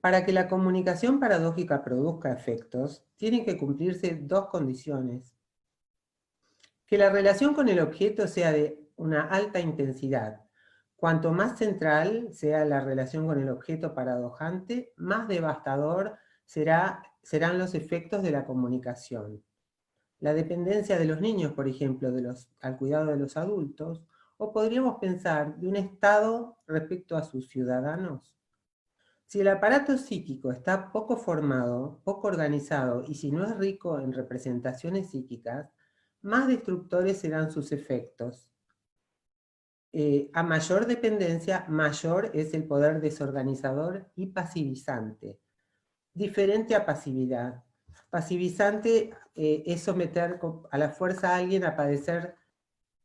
Para que la comunicación paradójica produzca efectos, tienen que cumplirse dos condiciones. Que la relación con el objeto sea de una alta intensidad. Cuanto más central sea la relación con el objeto paradojante, más devastador serán los efectos de la comunicación. La dependencia de los niños, por ejemplo, al cuidado de los adultos, o podríamos pensar de un Estado respecto a sus ciudadanos. Si el aparato psíquico está poco formado, poco organizado, y si no es rico en representaciones psíquicas, más destructores serán sus efectos. A mayor dependencia, mayor es el poder desorganizador y pasivizante. Diferente a pasividad. Pasivizante es someter a la fuerza a alguien a padecer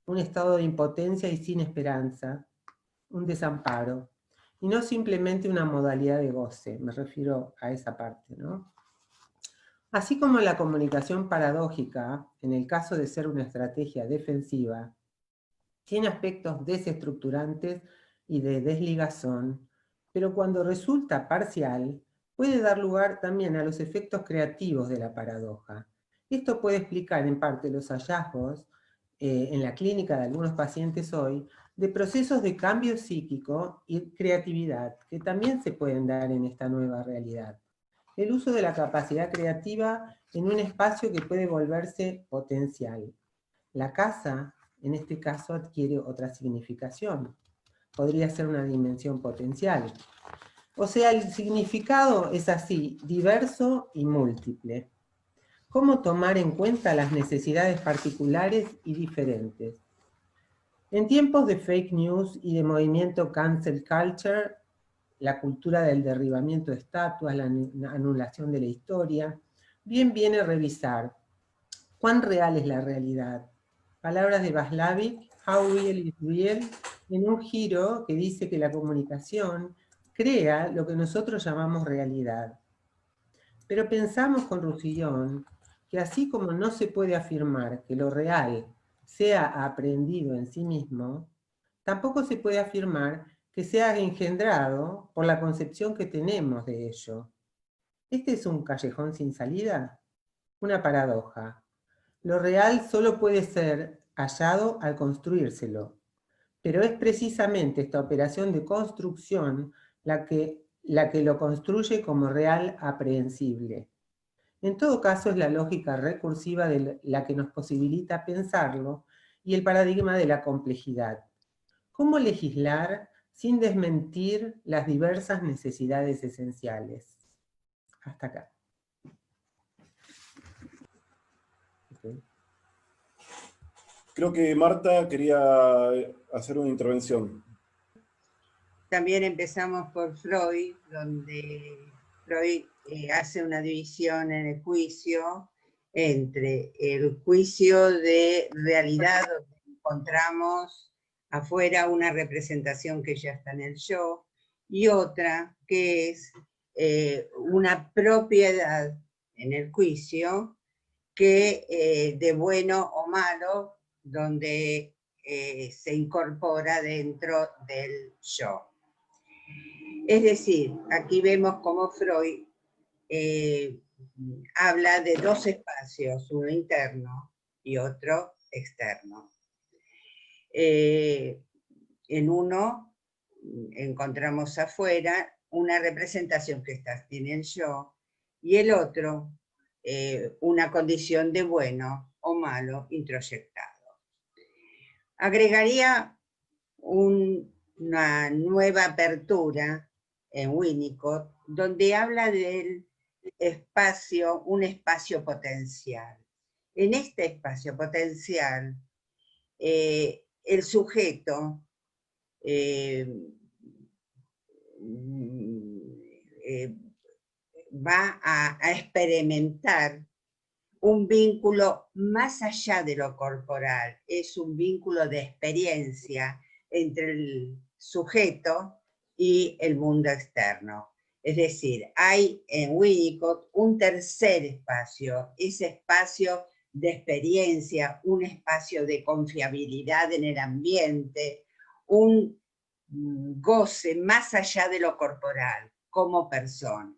un estado de impotencia y sin esperanza, un desamparo. y no simplemente una modalidad de goce, me refiero a esa parte, ¿no? Así como la comunicación paradójica, en el caso de ser una estrategia defensiva, tiene aspectos desestructurantes y de desligazón, pero cuando resulta parcial, puede dar lugar también a los efectos creativos de la paradoja. Esto puede explicar en parte los hallazgos en la clínica de algunos pacientes hoy de procesos de cambio psíquico y creatividad que también se pueden dar en esta nueva realidad. El uso de la capacidad creativa en un espacio que puede volverse potencial. La casa, en este caso, adquiere otra significación. Podría ser una dimensión potencial. O sea, el significado es así, diverso y múltiple. ¿Cómo tomar en cuenta las necesidades particulares y diferentes? En tiempos de fake news y de movimiento cancel culture, la cultura del derribamiento de estatuas, la anulación de la historia, bien viene revisar cuán real es la realidad. Palabras de Václavic, How Real is Real, en un giro que dice que la comunicación crea lo que nosotros llamamos realidad. Pero pensamos con Roussillon que así como no se puede afirmar que lo real sea aprendido en sí mismo, tampoco se puede afirmar que sea engendrado por la concepción que tenemos de ello. ¿Este es un callejón sin salida? Una paradoja. Lo real solo puede ser hallado al construírselo, pero es precisamente esta operación de construcción la que lo construye como real aprehensible. En todo caso, es la lógica recursiva de la que nos posibilita pensarlo y el paradigma de la complejidad. ¿Cómo legislar sin desmentir las diversas necesidades esenciales? Hasta acá. Okay. Creo que Marta quería hacer una intervención. También empezamos por Freud, donde Freud hace una división en el juicio entre el juicio de realidad, donde encontramos afuera una representación que ya está en el yo, y otra que es una propiedad en el juicio que de bueno o malo, donde se incorpora dentro del yo. Es decir, aquí vemos cómo Freud habla de dos espacios, uno interno y otro externo. En uno encontramos afuera una representación que tiene el yo, y el otro una condición de bueno o malo introyectado. Agregaría una nueva apertura en Winnicott, donde habla del espacio, un espacio potencial. En este espacio potencial, el sujeto va a experimentar un vínculo más allá de lo corporal, es un vínculo de experiencia entre el sujeto y el mundo externo. Es decir, hay en Winnicott un tercer espacio, ese espacio de experiencia, un espacio de confiabilidad en el ambiente, un goce más allá de lo corporal, como persona.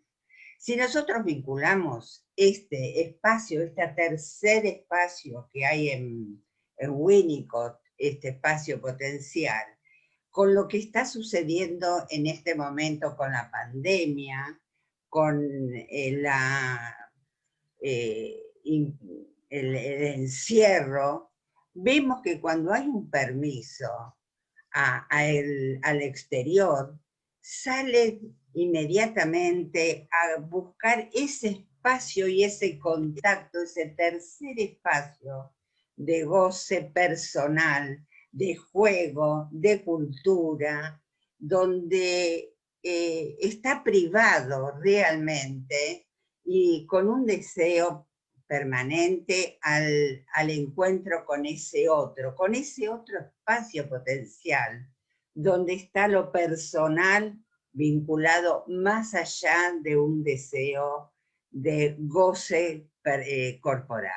Si nosotros vinculamos este espacio, este tercer espacio que hay en Winnicott, este espacio potencial, con lo que está sucediendo en este momento con la pandemia, con el encierro, vemos que cuando hay un permiso al exterior, sale inmediatamente a buscar ese espacio y ese contacto, ese tercer espacio de goce personal, de juego, de cultura, donde está privado realmente y con un deseo permanente al encuentro con ese otro espacio potencial, donde está lo personal vinculado más allá de un deseo de goce corporal.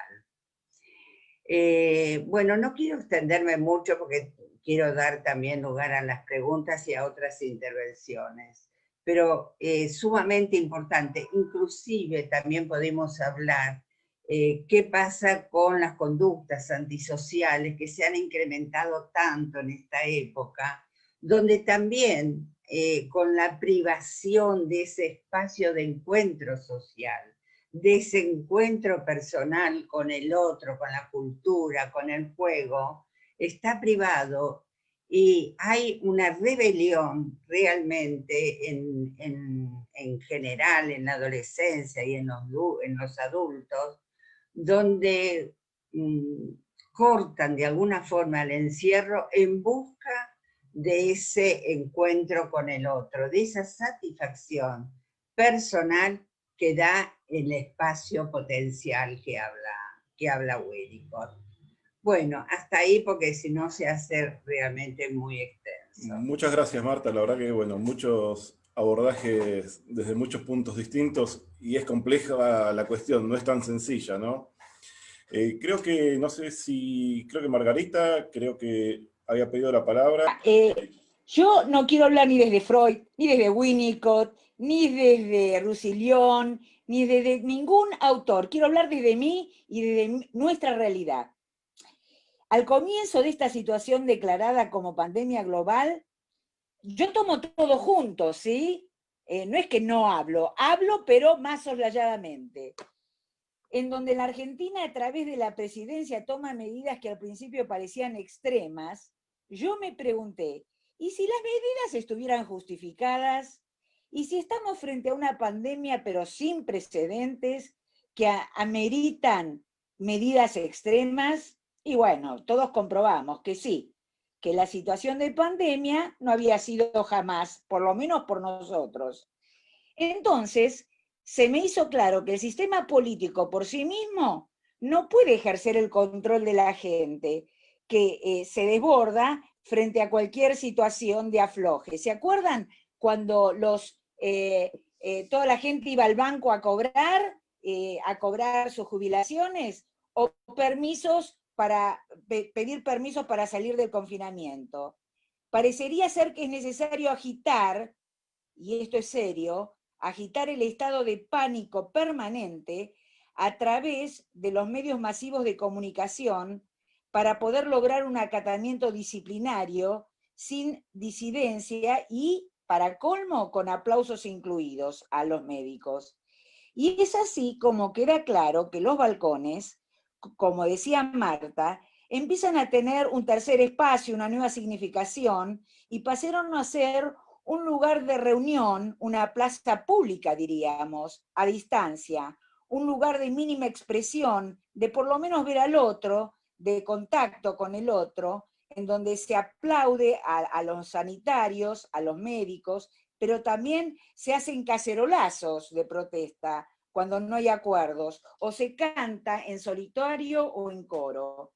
Bueno, no quiero extenderme mucho porque quiero dar también lugar a las preguntas y a otras intervenciones, pero sumamente importante. Inclusive también podemos hablar qué pasa con las conductas antisociales que se han incrementado tanto en esta época, donde también con la privación de ese espacio de encuentro social, de ese encuentro personal con el otro, con la cultura, con el juego, está privado y hay una rebelión realmente en general en la adolescencia y en los adultos, donde cortan de alguna forma el encierro en busca de ese encuentro con el otro, de esa satisfacción personal que da el espacio potencial que habla Winnicott. Bueno, hasta ahí porque si no se hace realmente muy extenso. Muchas gracias, Marta. La verdad que, bueno, muchos abordajes desde muchos puntos distintos y es compleja la cuestión, no es tan sencilla, ¿no? Creo que, no sé si, creo que Margarita, creo que había pedido la palabra. Yo no quiero hablar ni desde Freud, ni desde Winnicott, ni desde Roussillon, ni desde ningún autor. Quiero hablar desde mí y desde nuestra realidad. Al comienzo de esta situación declarada como pandemia global, yo tomo todo junto, ¿sí? No es que no hablo, pero más soslayadamente. En donde la Argentina, a través de la presidencia, toma medidas que al principio parecían extremas, yo me pregunté, ¿y si las medidas estuvieran justificadas? ¿Y si estamos frente a una pandemia pero sin precedentes que ameritan medidas extremas? Y bueno, todos comprobamos que sí, que la situación de pandemia no había sido jamás, por lo menos por nosotros. Entonces, se me hizo claro que el sistema político por sí mismo no puede ejercer el control de la gente, que se desborda frente a cualquier situación de afloje. ¿Se acuerdan cuando toda la gente iba al banco a cobrar sus jubilaciones o pedir permisos para salir del confinamiento? Parecería ser que es necesario agitar, y esto es serio, agitar el estado de pánico permanente a través de los medios masivos de comunicación para poder lograr un acatamiento disciplinario sin disidencia y, para colmo, con aplausos incluidos a los médicos. Y es así como queda claro que los balcones, como decía Marta, empiezan a tener un tercer espacio, una nueva significación, y pasaron a ser un lugar de reunión, una plaza pública, diríamos, a distancia, un lugar de mínima expresión, de por lo menos ver al otro, de contacto con el otro, en donde se aplaude a los sanitarios, a los médicos, pero también se hacen cacerolazos de protesta cuando no hay acuerdos, o se canta en solitario o en coro.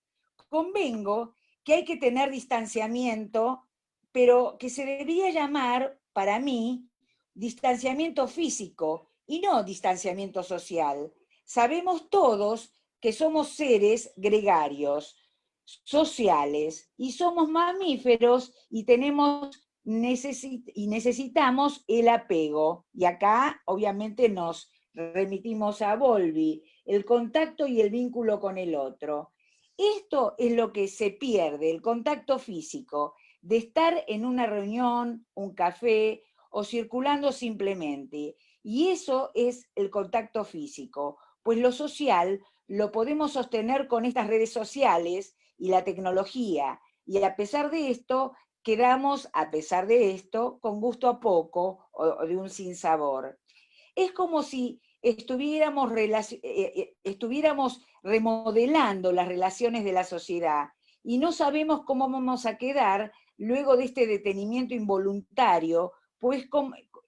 Convengo que hay que tener distanciamiento, pero que se debería llamar, para mí, distanciamiento físico y no distanciamiento social. Sabemos todos que somos seres gregarios, sociales, y somos mamíferos y necesitamos el apego. Y acá, obviamente, nos remitimos a Bowlby, el contacto y el vínculo con el otro. Esto es lo que se pierde, el contacto físico, de estar en una reunión, un café o circulando simplemente. Y eso es el contacto físico, pues lo social lo podemos sostener con estas redes sociales y la tecnología, y a pesar de esto, quedamos, con gusto a poco o de un sinsabor. Es como si estuviéramos remodelando las relaciones de la sociedad y no sabemos cómo vamos a quedar luego de este detenimiento involuntario, pues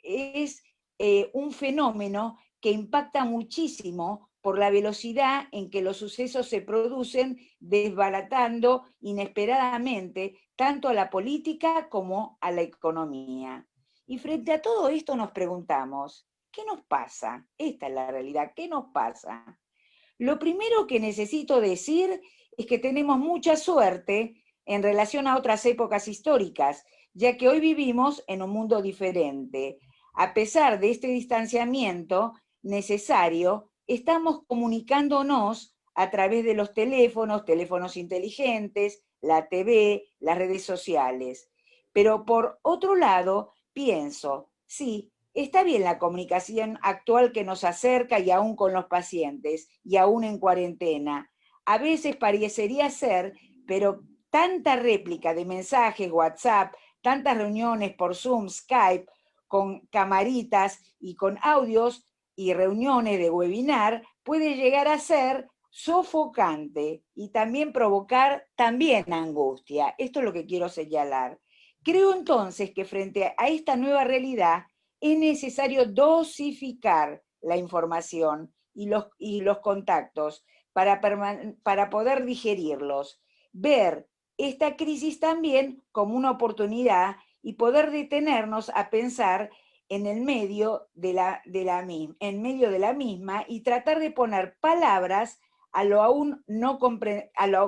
es un fenómeno que impacta muchísimo por la velocidad en que los sucesos se producen, desbaratando inesperadamente tanto a la política como a la economía. Y frente a todo esto nos preguntamos, ¿qué nos pasa? Esta es la realidad, ¿qué nos pasa? Lo primero que necesito decir es que tenemos mucha suerte en relación a otras épocas históricas, ya que hoy vivimos en un mundo diferente. A pesar de este distanciamiento necesario, estamos comunicándonos a través de los teléfonos inteligentes, la TV, las redes sociales. Pero por otro lado, pienso, sí, está bien la comunicación actual que nos acerca y aún con los pacientes, y aún en cuarentena. A veces parecería ser, pero tanta réplica de mensajes, WhatsApp, tantas reuniones por Zoom, Skype, con camaritas y con audios y reuniones de webinar, puede llegar a ser sofocante y también provocar también angustia. Esto es lo que quiero señalar. Creo entonces que frente a esta nueva realidad es necesario dosificar la información y los contactos para poder digerirlos. Ver esta crisis también como una oportunidad y poder detenernos a pensar en el medio de la misma y tratar de poner palabras a lo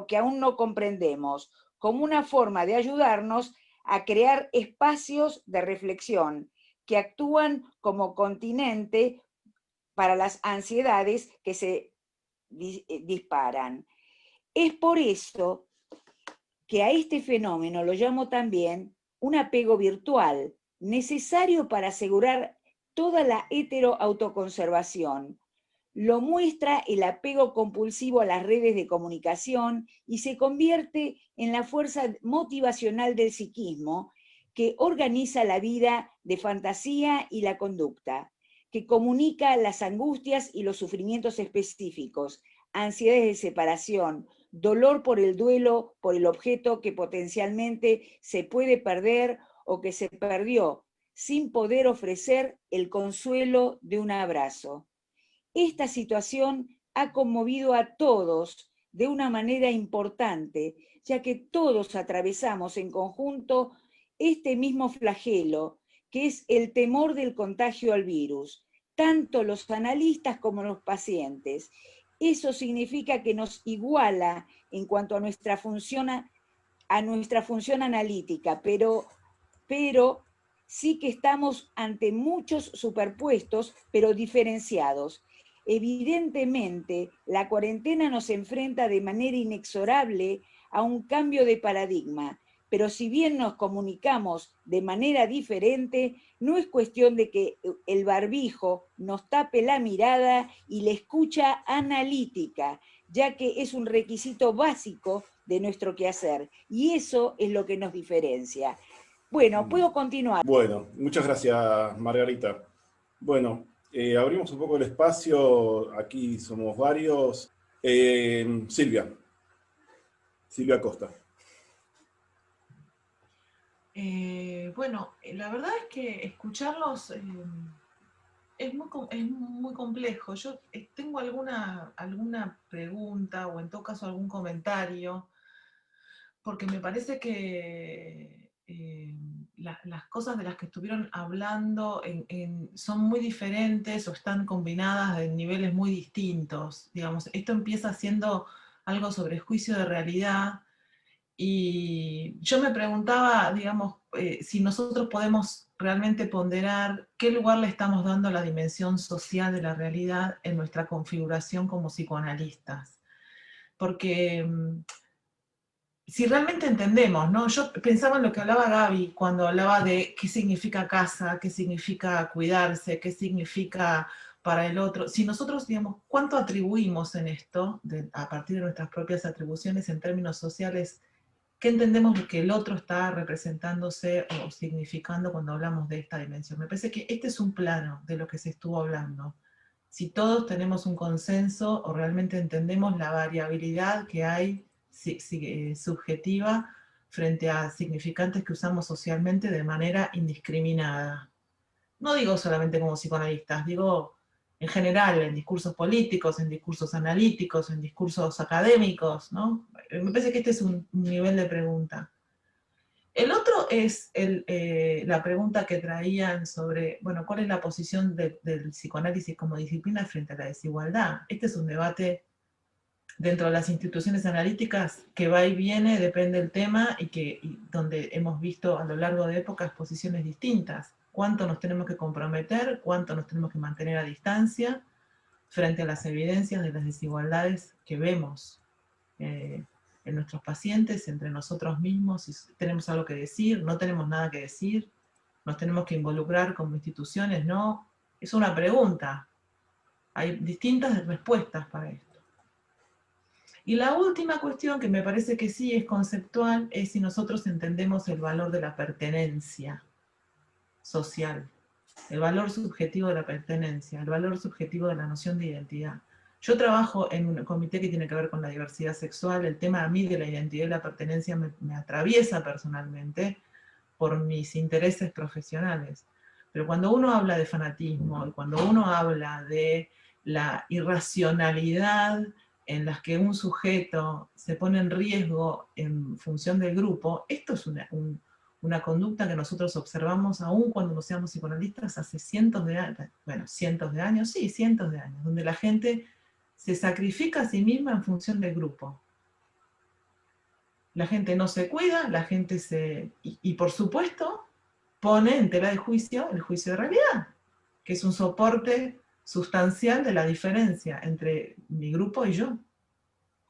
que aún no comprendemos, como una forma de ayudarnos a crear espacios de reflexión que actúan como continente para las ansiedades que se disparan. Es por eso que a este fenómeno lo llamo también un apego virtual, necesario para asegurar toda la heteroautoconservación. Lo muestra el apego compulsivo a las redes de comunicación y se convierte en la fuerza motivacional del psiquismo que organiza la vida de fantasía y la conducta, que comunica las angustias y los sufrimientos específicos, ansiedades de separación, dolor por el duelo, por el objeto que potencialmente se puede perder o que se perdió, sin poder ofrecer el consuelo de un abrazo. Esta situación ha conmovido a todos de una manera importante, ya que todos atravesamos en conjunto este mismo flagelo, que es el temor del contagio al virus, tanto los analistas como los pacientes. Eso significa que nos iguala en cuanto a nuestra función analítica, pero sí que estamos ante muchos superpuestos, pero diferenciados. Evidentemente, la cuarentena nos enfrenta de manera inexorable a un cambio de paradigma, pero si bien nos comunicamos de manera diferente, no es cuestión de que el barbijo nos tape la mirada y la escucha analítica, ya que es un requisito básico de nuestro quehacer, y eso es lo que nos diferencia. Bueno, puedo continuar. Bueno, muchas gracias, Margarita. Bueno, abrimos un poco el espacio, aquí somos varios. Silvia Costa. Bueno, la verdad es que escucharlos es muy complejo. Yo tengo alguna pregunta o en todo caso algún comentario, porque me parece que las cosas de las que estuvieron hablando son muy diferentes o están combinadas en niveles muy distintos. Digamos, esto empieza siendo algo sobre juicio de realidad, y yo me preguntaba, digamos, si nosotros podemos realmente ponderar qué lugar le estamos dando a la dimensión social de la realidad en nuestra configuración como psicoanalistas. Porque si realmente entendemos, ¿no? Yo pensaba en lo que hablaba Gaby cuando hablaba de qué significa casa, qué significa cuidarse, qué significa para el otro. Si nosotros, digamos, ¿cuánto atribuimos en esto, a partir de nuestras propias atribuciones en términos sociales? ¿Qué entendemos que el otro está representándose o significando cuando hablamos de esta dimensión? Me parece que este es un plano de lo que se estuvo hablando. Si todos tenemos un consenso o realmente entendemos la variabilidad que hay subjetiva frente a significantes que usamos socialmente de manera indiscriminada. No digo solamente como psicoanalistas, digo en general, en discursos políticos, en discursos analíticos, en discursos académicos, ¿no? Me parece que este es un nivel de pregunta. El otro es la pregunta que traían sobre, bueno, ¿cuál es la posición del psicoanálisis como disciplina frente a la desigualdad? Este es un debate dentro de las instituciones analíticas que va y viene, depende del tema, y donde hemos visto a lo largo de épocas posiciones distintas. ¿Cuánto nos tenemos que comprometer? ¿Cuánto nos tenemos que mantener a distancia frente a las evidencias de las desigualdades que vemos en nuestros pacientes, entre nosotros mismos? Si tenemos algo que decir, no tenemos nada que decir, nos tenemos que involucrar como instituciones, ¿no? Es una pregunta. Hay distintas respuestas para esto. Y la última cuestión, que me parece que sí es conceptual, es si nosotros entendemos el valor de la pertenencia social, el valor subjetivo de la pertenencia, el valor subjetivo de la noción de identidad. Yo trabajo en un comité que tiene que ver con la diversidad sexual. El tema a mí de la identidad y la pertenencia me atraviesa personalmente por mis intereses profesionales. Pero cuando uno habla de fanatismo, y cuando uno habla de la irracionalidad en las que un sujeto se pone en riesgo en función del grupo, esto es una conducta que nosotros observamos aún cuando no seamos psicoanalistas hace cientos de años, bueno, cientos de años, sí, cientos de años, donde la gente se sacrifica a sí misma en función del grupo. La gente no se cuida, la gente y por supuesto pone en tela de juicio el juicio de realidad, que es un soporte sustancial de la diferencia entre mi grupo y yo.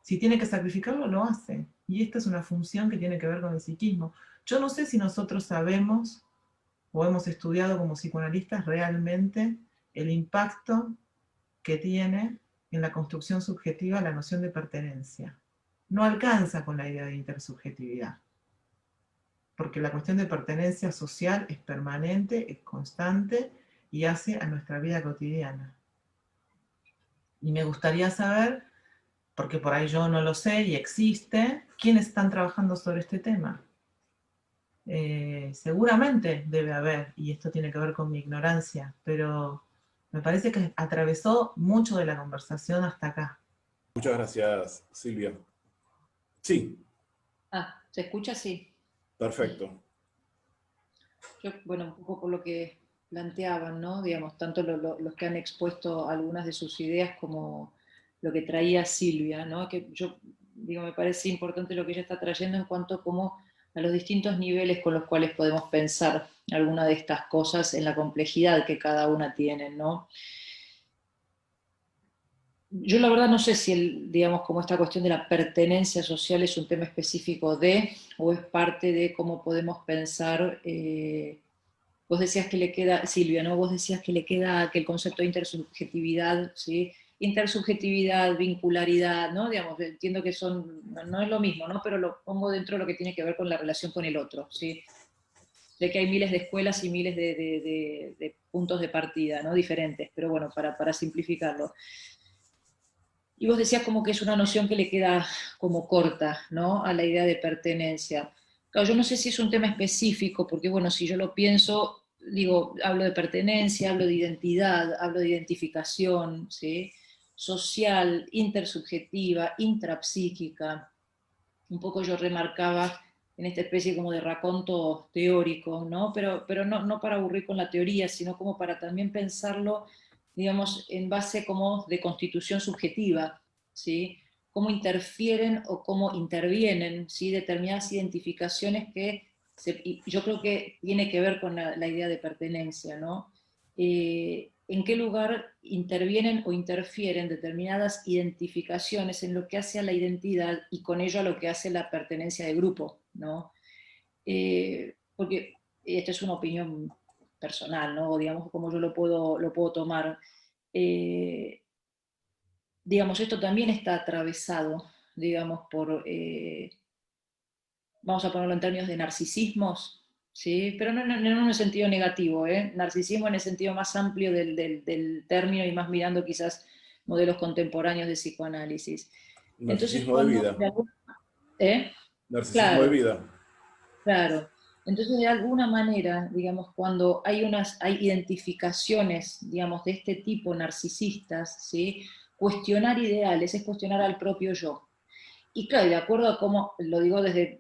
Si tiene que sacrificarlo, lo hace. Y esta es una función que tiene que ver con el psiquismo. Yo no sé si nosotros sabemos o hemos estudiado como psicoanalistas realmente el impacto que tiene en la construcción subjetiva la noción de pertenencia. No alcanza con la idea de intersubjetividad, porque la cuestión de pertenencia social es permanente, es constante y hace a nuestra vida cotidiana. Y me gustaría saber, porque por ahí yo no lo sé y existe, ¿quiénes están trabajando sobre este tema? Seguramente debe haber, y esto tiene que ver con mi ignorancia, pero me parece que atravesó mucho de la conversación hasta acá. Muchas gracias, Silvia. Sí, Ah, ¿se escucha? Sí. perfecto. Yo, bueno, un poco por lo que planteaban, ¿no? Digamos, tanto los que han expuesto algunas de sus ideas como lo que traía Silvia, ¿no? Que yo, digo, me parece importante lo que ella está trayendo en cuanto como a los distintos niveles con los cuales podemos pensar alguna de estas cosas en la complejidad que cada una tiene, ¿no? Yo la verdad no sé si, digamos, como esta cuestión de la pertenencia social es un tema específico de, o es parte de cómo podemos pensar, vos decías que le queda, Silvia, ¿no? Vos decías que le queda, que el concepto de intersubjetividad, ¿sí? Intersubjetividad, vincularidad, ¿no? Digamos, entiendo que no es lo mismo, ¿no? Pero lo pongo dentro de lo que tiene que ver con la relación con el otro, ¿sí? Sé que hay miles de escuelas y miles de puntos de partida, ¿no? Diferentes, pero bueno, para simplificarlo. Y vos decías como que es una noción que le queda como corta, ¿no? A la idea de pertenencia. Claro, yo no sé si es un tema específico, porque bueno, si yo lo pienso, digo, hablo de pertenencia, hablo de identidad, hablo de identificación, ¿sí? Social, intersubjetiva, intrapsíquica. Un poco yo remarcaba en esta especie como de raconto teórico, ¿no? Pero no para aburrir con la teoría, sino como para también pensarlo, digamos, en base como de constitución subjetiva, ¿sí? Cómo interfieren o cómo intervienen, ¿sí? Determinadas identificaciones que y yo creo que tiene que ver con la idea de pertenencia, ¿no? En qué lugar intervienen o interfieren determinadas identificaciones en lo que hace a la identidad y con ello a lo que hace la pertenencia de grupo, ¿no? Porque esta es una opinión personal, ¿no? O digamos como yo lo puedo tomar. Digamos, esto también está atravesado, digamos, vamos a ponerlo en términos de narcisismos, ¿sí? Pero no en un sentido negativo, ¿eh? Narcisismo en el sentido más amplio del término y más mirando quizás modelos contemporáneos de psicoanálisis. Entonces, Narcisismo de cuando... vida. ¿Eh? Narcisismo de Claro, vida. claro. Entonces, de alguna manera, digamos, cuando hay identificaciones, digamos, de este tipo narcisistas, ¿sí? Cuestionar ideales es cuestionar al propio yo. Y claro, de acuerdo a cómo, lo digo desde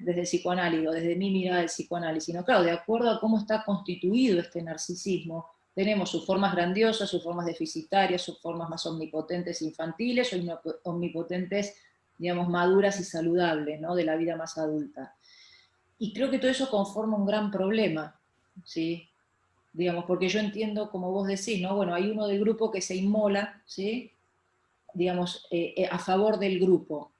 desde el psicoanálisis, o desde mi mirada del psicoanálisis, sino claro, de acuerdo a cómo está constituido este narcisismo, tenemos sus formas grandiosas, sus formas deficitarias, sus formas más omnipotentes infantiles, o omnipotentes, digamos, maduras y saludables, ¿no? De la vida más adulta. Y creo que todo eso conforma un gran problema, ¿sí? Digamos, porque yo entiendo, como vos decís, ¿no? Bueno, hay uno del grupo que se inmola, ¿sí? Digamos, a favor del grupo.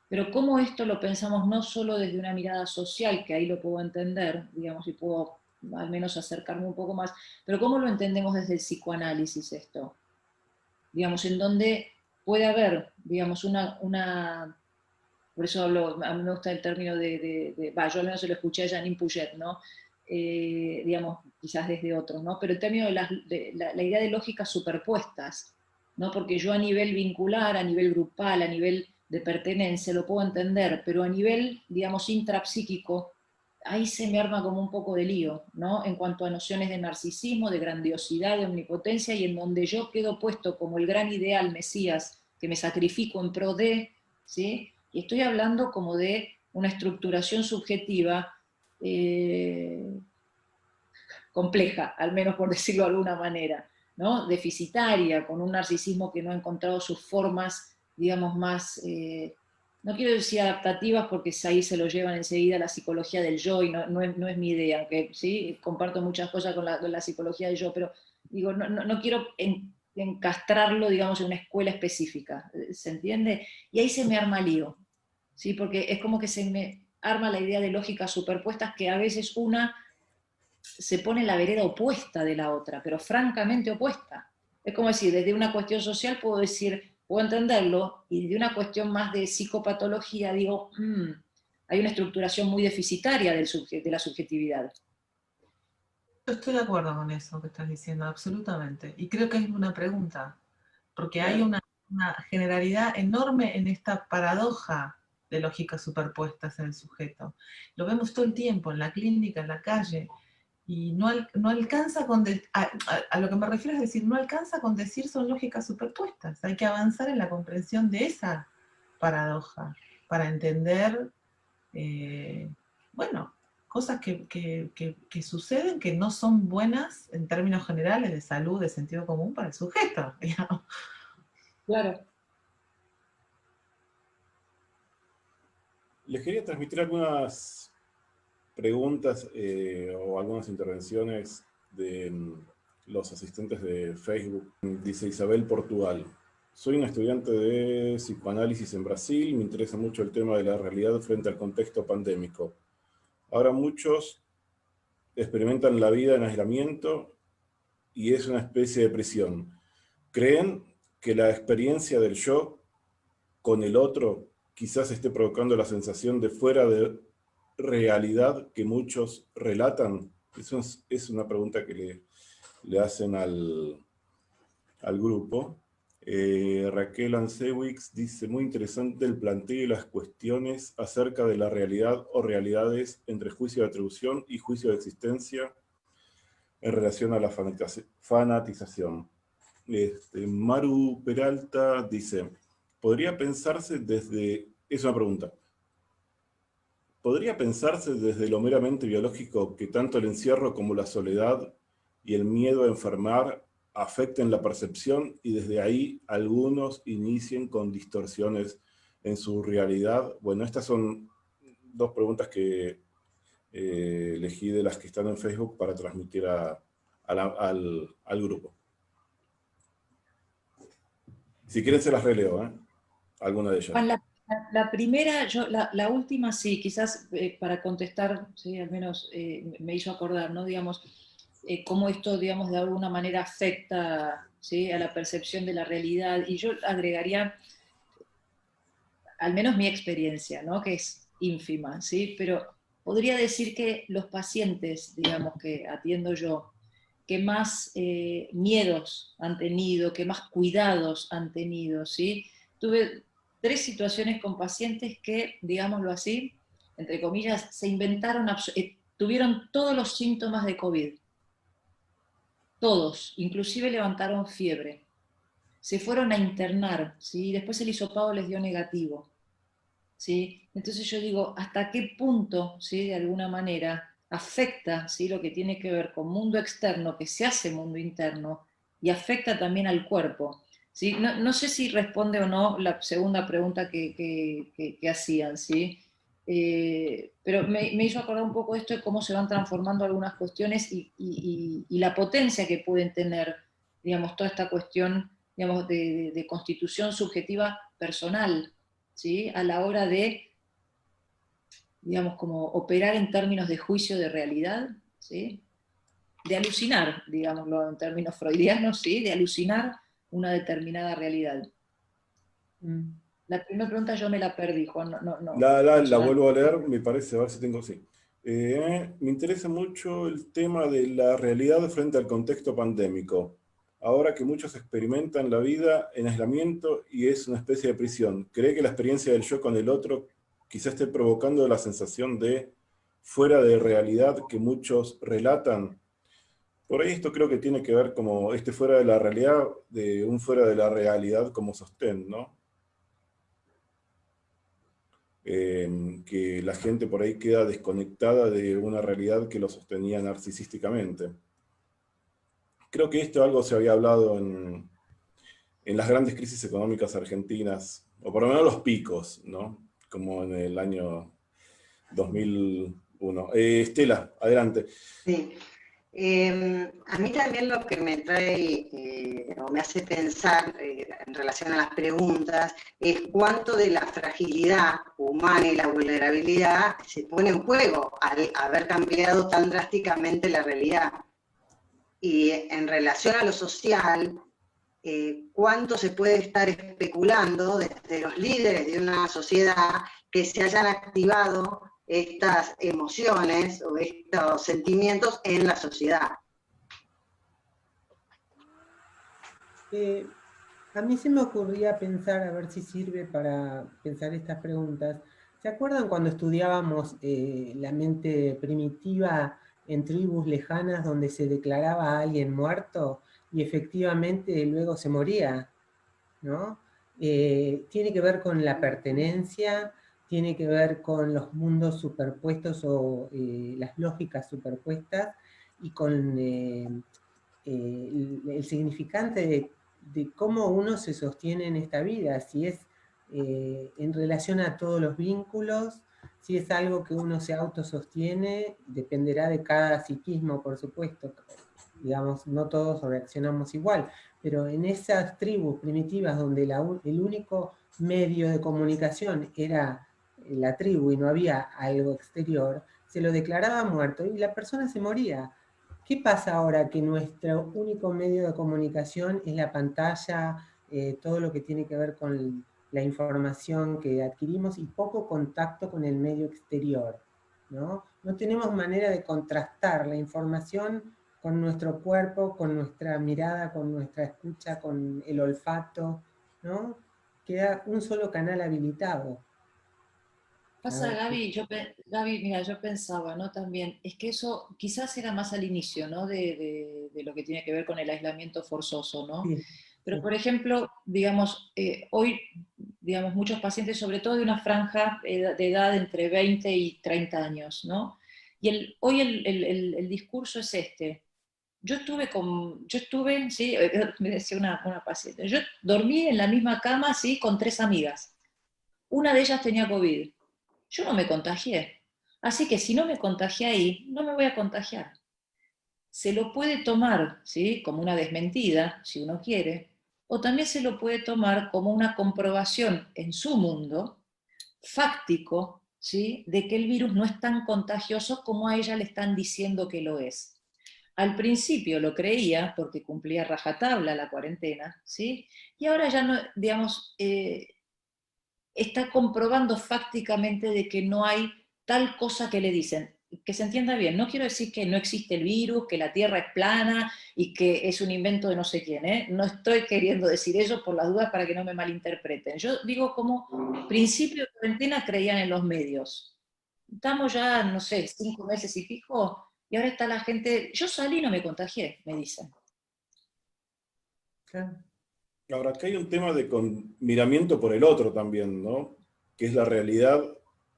Pero cómo esto lo pensamos no solo desde una mirada social, que ahí lo puedo entender, digamos, y puedo al menos acercarme un poco más, pero cómo lo entendemos desde el psicoanálisis esto, digamos, en donde puede haber, digamos, por eso hablo, a mí me gusta el término yo al menos se lo escuché a Janine Puget, ¿no? Digamos, quizás desde otros, ¿no? Pero el término de la idea de lógicas superpuestas, ¿no? Porque yo a nivel vincular, a nivel grupal, a nivel de pertenencia, lo puedo entender, pero a nivel, digamos, intrapsíquico, ahí se me arma como un poco de lío, ¿no? En cuanto a nociones de narcisismo, de grandiosidad, de omnipotencia, y en donde yo quedo puesto como el gran ideal Mesías, que me sacrifico en pro de, ¿sí? Y estoy hablando como de una estructuración subjetiva compleja, al menos por decirlo de alguna manera, ¿no? Deficitaria, con un narcisismo que no ha encontrado sus formas, digamos, más, no quiero decir adaptativas porque ahí se lo llevan enseguida a la psicología del yo, y no es mi idea, aunque sí, comparto muchas cosas con la psicología del yo, pero digo, no quiero encastrarlo, digamos, en una escuela específica, ¿se entiende? Y ahí se me arma lío, ¿sí? Porque es como que se me arma la idea de lógicas superpuestas, que a veces una se pone en la vereda opuesta de la otra, pero francamente opuesta. Es como decir, desde una cuestión social puedo entenderlo, y desde una cuestión más de psicopatología digo, hay una estructuración muy deficitaria de la subjetividad. Yo estoy de acuerdo con eso que estás diciendo, absolutamente. Y creo que es una pregunta, porque hay una generalidad enorme en esta paradoja de lógicas superpuestas en el sujeto. Lo vemos todo el tiempo, en la clínica, en la calle, y no alcanza con... A lo que me refiero es decir, no alcanza con decir son lógicas superpuestas. Hay que avanzar en la comprensión de esa paradoja para entender, bueno, cosas que suceden que no son buenas en términos generales de salud, de sentido común para el sujeto, digamos. Claro. Les quería transmitir algunas preguntas o algunas intervenciones de los asistentes de Facebook. Dice Isabel Portugal: soy una estudiante de psicoanálisis en Brasil, me interesa mucho el tema de la realidad frente al contexto pandémico. Ahora muchos experimentan la vida en aislamiento y es una especie de prisión. ¿Creen que la experiencia del yo con el otro quizás esté provocando la sensación de fuera de realidad que muchos relatan? Eso es una pregunta que le hacen al grupo. Raquel Ansewix dice: muy interesante el planteo y las cuestiones acerca de la realidad o realidades entre juicio de atribución y juicio de existencia en relación a la fanatización. Maru Peralta dice: podría pensarse desde... Es una pregunta. ¿Podría pensarse desde lo meramente biológico que tanto el encierro como la soledad y el miedo a enfermar afecten la percepción y desde ahí algunos inicien con distorsiones en su realidad? Bueno, estas son dos preguntas que elegí de las que están en Facebook para transmitir al grupo. Si quieren se las releo, alguna de ellas. Juan, la primera, la última sí, quizás para contestar, sí, al menos me hizo acordar, ¿no? Digamos, cómo esto, digamos, de alguna manera afecta, ¿sí?, a la percepción de la realidad. Y yo agregaría, al menos mi experiencia, ¿no?, que es ínfima, ¿sí? Pero podría decir que los pacientes, digamos, que atiendo yo, que más miedos han tenido, que más cuidados han tenido, ¿sí? Tuve 3 situaciones con pacientes que, digámoslo así, entre comillas, se inventaron, tuvieron todos los síntomas de COVID. Todos, inclusive levantaron fiebre. Se fueron a internar, ¿sí? Después el hisopado les dio negativo. ¿sí? Entonces yo digo, ¿hasta qué punto, ¿sí? De alguna manera, afecta, ¿sí? Lo que tiene que ver con mundo externo, que se hace mundo interno, y afecta también al cuerpo? ¿Sí? No sé si responde o no la segunda pregunta que hacían, ¿sí? Pero me hizo acordar un poco esto de cómo se van transformando algunas cuestiones y la potencia que pueden tener, digamos, toda esta cuestión, digamos, de constitución subjetiva personal, ¿sí? A la hora de, digamos, como operar en términos de juicio de realidad, ¿sí? De alucinar, digámoslo en términos freudianos, ¿sí? De alucinar una determinada realidad. Mm. La primera pregunta yo me la perdí, Juan, La personal. vuelvo a leer, me parece, a ver si tengo sí. Me interesa mucho el tema de la realidad frente al contexto pandémico. Ahora que muchos experimentan la vida en aislamiento y es una especie de prisión, ¿cree que la experiencia del yo con el otro quizá esté provocando la sensación de fuera de realidad que muchos relatan? Por ahí esto creo que tiene que ver como este fuera de la realidad, de un fuera de la realidad como sostén, ¿no? Que la gente por ahí queda desconectada de una realidad que lo sostenía narcisísticamente. Creo que esto algo se había hablado en las grandes crisis económicas argentinas, o por lo menos los picos, ¿no? Como en el año 2001. Estela, adelante. Sí. A mí también lo que me trae o me hace pensar en relación a las preguntas es cuánto de la fragilidad humana y la vulnerabilidad se pone en juego al haber cambiado tan drásticamente la realidad. Y en relación a lo social, cuánto se puede estar especulando desde los líderes de una sociedad que se hayan activado estas emociones o estos sentimientos en la sociedad. A mí se me ocurría pensar, a ver si sirve para pensar estas preguntas. ¿Se acuerdan cuando estudiábamos la mente primitiva en tribus lejanas donde se declaraba a alguien muerto y efectivamente luego se moría, ¿no? Tiene que ver con la pertenencia, tiene que ver con los mundos superpuestos o las lógicas superpuestas y con el significante de cómo uno se sostiene en esta vida, si es en relación a todos los vínculos, si es algo que uno se autosostiene, dependerá de cada psiquismo, por supuesto. Digamos, no todos reaccionamos igual, pero en esas tribus primitivas donde el único medio de comunicación era la tribu y no había algo exterior, se lo declaraba muerto y la persona se moría. ¿Qué pasa ahora que nuestro único medio de comunicación es la pantalla, todo lo que tiene que ver con la información que adquirimos y poco contacto con el medio exterior, ¿no? No tenemos manera de contrastar la información con nuestro cuerpo, con nuestra mirada, con nuestra escucha, con el olfato, ¿no? Queda un solo canal habilitado. Pasa, Gaby, Gaby, mira, yo pensaba, ¿no? También, es que eso quizás era más al inicio, ¿no? De lo que tiene que ver con el aislamiento forzoso, ¿no? Sí, Pero, sí. por ejemplo, digamos, hoy, digamos, muchos pacientes, sobre todo de una franja de edad entre 20 y 30 años, ¿no? Y hoy el discurso es este. Yo estuve, sí, me decía una paciente, yo dormí en la misma cama, sí, con 3 amigas. Una de ellas tenía COVID. Yo no me contagié. Así que si no me contagié ahí, no me voy a contagiar. Se lo puede tomar, ¿sí? Como una desmentida, si uno quiere, o también se lo puede tomar como una comprobación en su mundo, fáctico, ¿sí? De que el virus no es tan contagioso como a ella le están diciendo que lo es. Al principio lo creía porque cumplía rajatabla la cuarentena, ¿sí? Y ahora ya no, digamos, está comprobando fácticamente de que no hay tal cosa que le dicen. Que se entienda bien, no quiero decir que no existe el virus, que la Tierra es plana y que es un invento de no sé quién, ¿eh? No estoy queriendo decir eso por las dudas para que no me malinterpreten. Yo digo como principio de cuarentena creían en los medios. Estamos ya, no sé, 5 meses y pico, y ahora está la gente, yo salí y no me contagié, me dicen. Claro. Ahora, acá hay un tema de miramiento por el otro también, ¿no? que es la realidad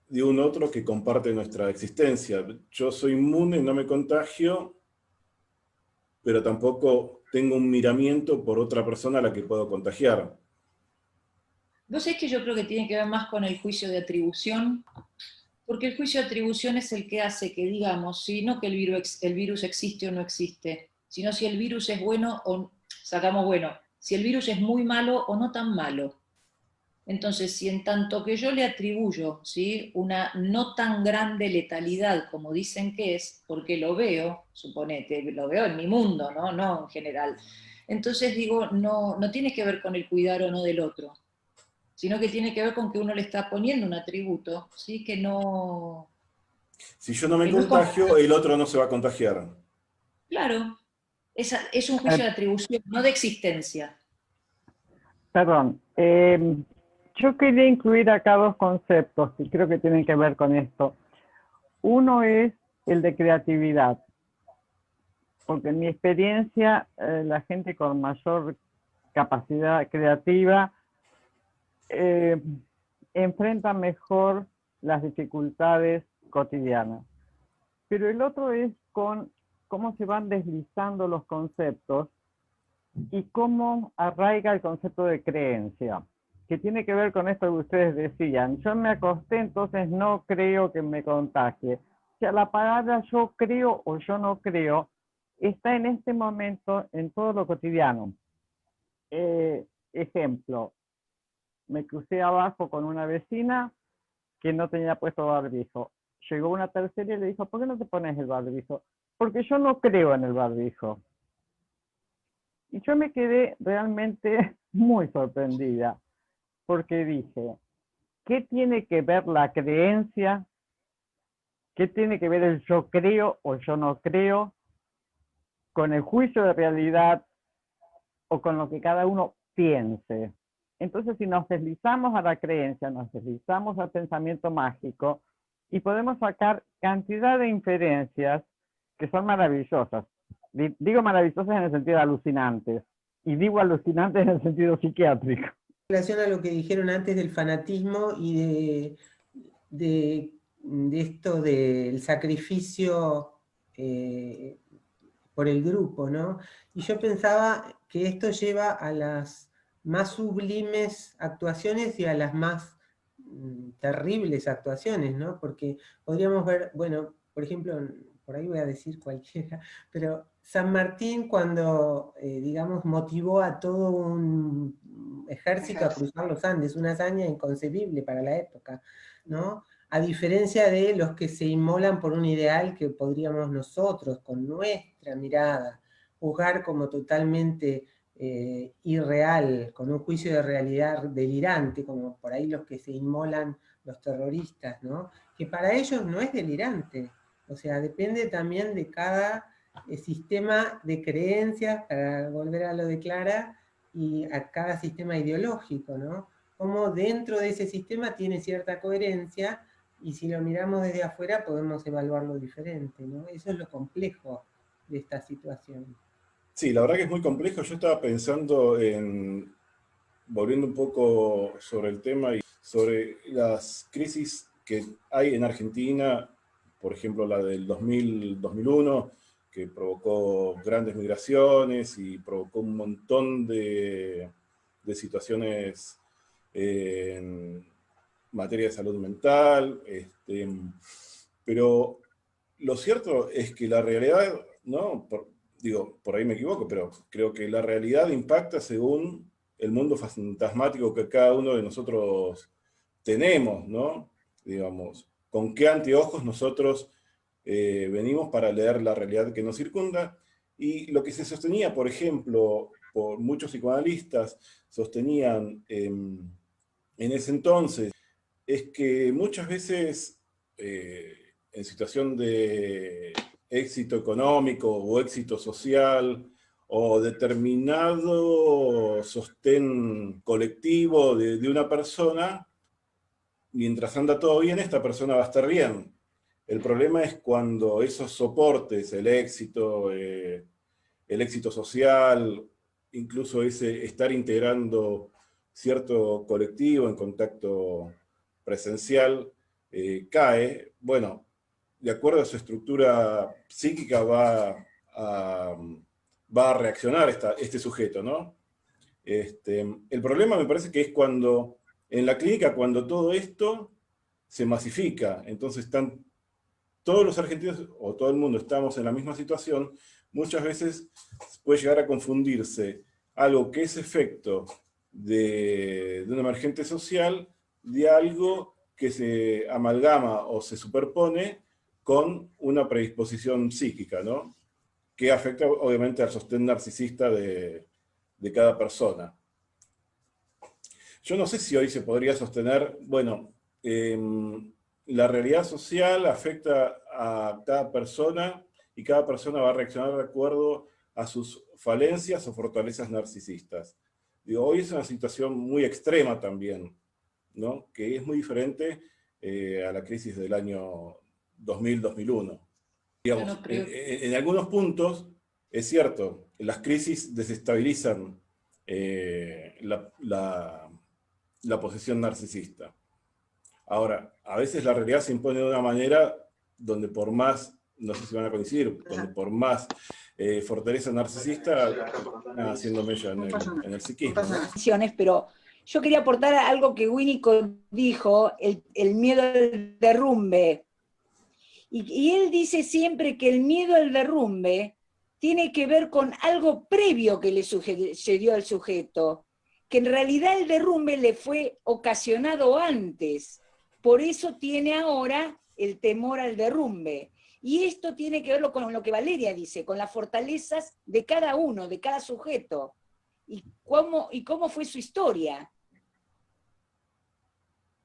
de un otro que comparte nuestra existencia. Yo soy inmune, no me contagio, pero tampoco tengo un miramiento por otra persona a la que puedo contagiar. Vos sabés que yo creo que tiene que ver más con el juicio de atribución, porque el juicio de atribución es el que hace que digamos, si no que el virus existe o no existe, sino si el virus es bueno o, sacamos bueno, si el virus es muy malo o no tan malo. Entonces, si en tanto que yo le atribuyo, ¿sí?, una no tan grande letalidad como dicen que es, porque lo veo, suponete, lo veo en mi mundo, ¿no? No en general. Entonces digo, no, no tiene que ver con el cuidar o no del otro, sino que tiene que ver con que uno le está poniendo un atributo, ¿sí?, que no... Si yo no me Que no es contagio, el otro no se va a contagiar. claro, es un juicio de atribución, no de existencia. Perdón, yo quería incluir acá dos conceptos que creo que tienen que ver con esto. Uno es el de creatividad, porque en mi experiencia la gente con mayor capacidad creativa enfrenta mejor las dificultades cotidianas. Pero el otro es con cómo se van deslizando los conceptos y cómo arraiga el concepto de creencia, que tiene que ver con esto que ustedes decían. Yo me acosté, entonces no creo que me contagie. O sea, la palabra yo creo o yo no creo está en este momento en todo lo cotidiano. Ejemplo, me crucé abajo con una vecina que no tenía puesto barbijo. Llegó una tercera y le dijo, ¿por qué no te pones el barbijo? Porque yo no creo en el barbijo. Y yo me quedé realmente muy sorprendida, porque dije, ¿qué tiene que ver la creencia? ¿Qué tiene que ver el yo creo o yo no creo con el juicio de realidad o con lo que cada uno piense? Entonces, si nos deslizamos a la creencia, nos deslizamos al pensamiento mágico y podemos sacar cantidad de inferencias que son maravillosas. Digo maravillosas en el sentido de alucinantes, y digo alucinantes en el sentido psiquiátrico. En relación a lo que dijeron antes del fanatismo y de esto del sacrificio por el grupo, ¿no? Y yo pensaba que esto lleva a las más sublimes actuaciones y a las más terribles actuaciones, ¿no? Porque podríamos ver, bueno, por ejemplo, por ahí voy a decir cualquiera, pero San Martín cuando, digamos, motivó a todo un ejército a cruzar los Andes, una hazaña inconcebible para la época, ¿no? A diferencia de los que se inmolan por un ideal que podríamos nosotros, con nuestra mirada, juzgar como totalmente irreal, con un juicio de realidad delirante, como por ahí los que se inmolan los terroristas, ¿no? Que para ellos no es delirante. O sea, depende también de cada sistema de creencias, para volver a lo de Clara, y a cada sistema ideológico, ¿no? Como dentro de ese sistema tiene cierta coherencia, y si lo miramos desde afuera podemos evaluarlo diferente, ¿no? Eso es lo complejo de esta situación. Sí, la verdad que es muy complejo. Yo estaba pensando en, volviendo un poco sobre el tema y sobre las crisis que hay en Argentina, por ejemplo la del 2001, que provocó grandes migraciones y provocó un montón de situaciones en materia de salud mental, pero lo cierto es que la realidad, ¿no? Digo, por ahí me equivoco, pero creo que la realidad impacta según el mundo fantasmático que cada uno de nosotros tenemos, ¿no? Digamos, con qué anteojos nosotros venimos para leer la realidad que nos circunda. Y lo que se sostenía, por ejemplo, por muchos psicoanalistas, sostenían en ese entonces, es que muchas veces en situación de éxito económico o éxito social o determinado sostén colectivo de una persona, mientras anda todo bien, esta persona va a estar bien. El problema es cuando esos soportes, el éxito social, incluso ese estar integrando cierto colectivo en contacto presencial cae, bueno, de acuerdo a su estructura psíquica va a reaccionar este sujeto, ¿no? El problema me parece que es cuando, en la clínica, cuando todo esto se masifica, entonces están todos los argentinos, o todo el mundo, estamos en la misma situación, muchas veces puede llegar a confundirse algo que es efecto de un emergente social de algo que se amalgama o se superpone con una predisposición psíquica, ¿no? Que afecta obviamente al sostén narcisista de cada persona. Yo no sé si hoy se podría sostener, bueno, la realidad social afecta a cada persona y cada persona va a reaccionar de acuerdo a sus falencias o fortalezas narcisistas. Digo, hoy es una situación muy extrema también, ¿no? Que es muy diferente a la crisis del año 2000-2001. Digamos, Yo no creo... en algunos puntos, es cierto, las crisis desestabilizan la posición narcisista. Ahora, a veces la realidad se impone de una manera donde por más, no sé si van a coincidir, donde por más fortaleza narcisista, haciendo mella en el psiquismo, ¿no? Pero yo quería aportar algo que Winnicott dijo, el miedo al derrumbe. Y él dice siempre que el miedo al derrumbe tiene que ver con algo previo que le sucedió al sujeto, que en realidad el derrumbe le fue ocasionado antes. Por eso tiene ahora el temor al derrumbe. Y esto tiene que ver con lo que Valeria dice, con las fortalezas de cada uno, de cada sujeto. Y cómo fue su historia.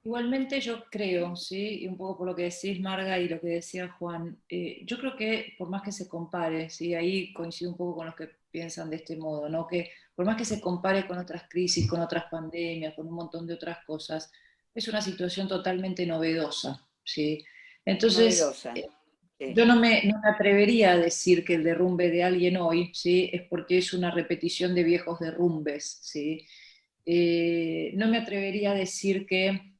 Igualmente yo creo, ¿sí? Y un poco por lo que decís, Marga, y lo que decía Juan, yo creo que por más que se compare, ¿sí? Ahí coincido un poco con los que piensan de este modo, ¿no? Que por más que se compare con otras crisis, con otras pandemias, con un montón de otras cosas, es una situación totalmente novedosa, ¿sí? Entonces, Novedosa. Sí. yo no me atrevería a decir que el derrumbe de alguien hoy, ¿sí? Es porque es una repetición de viejos derrumbes, ¿sí? No me atrevería a decir que...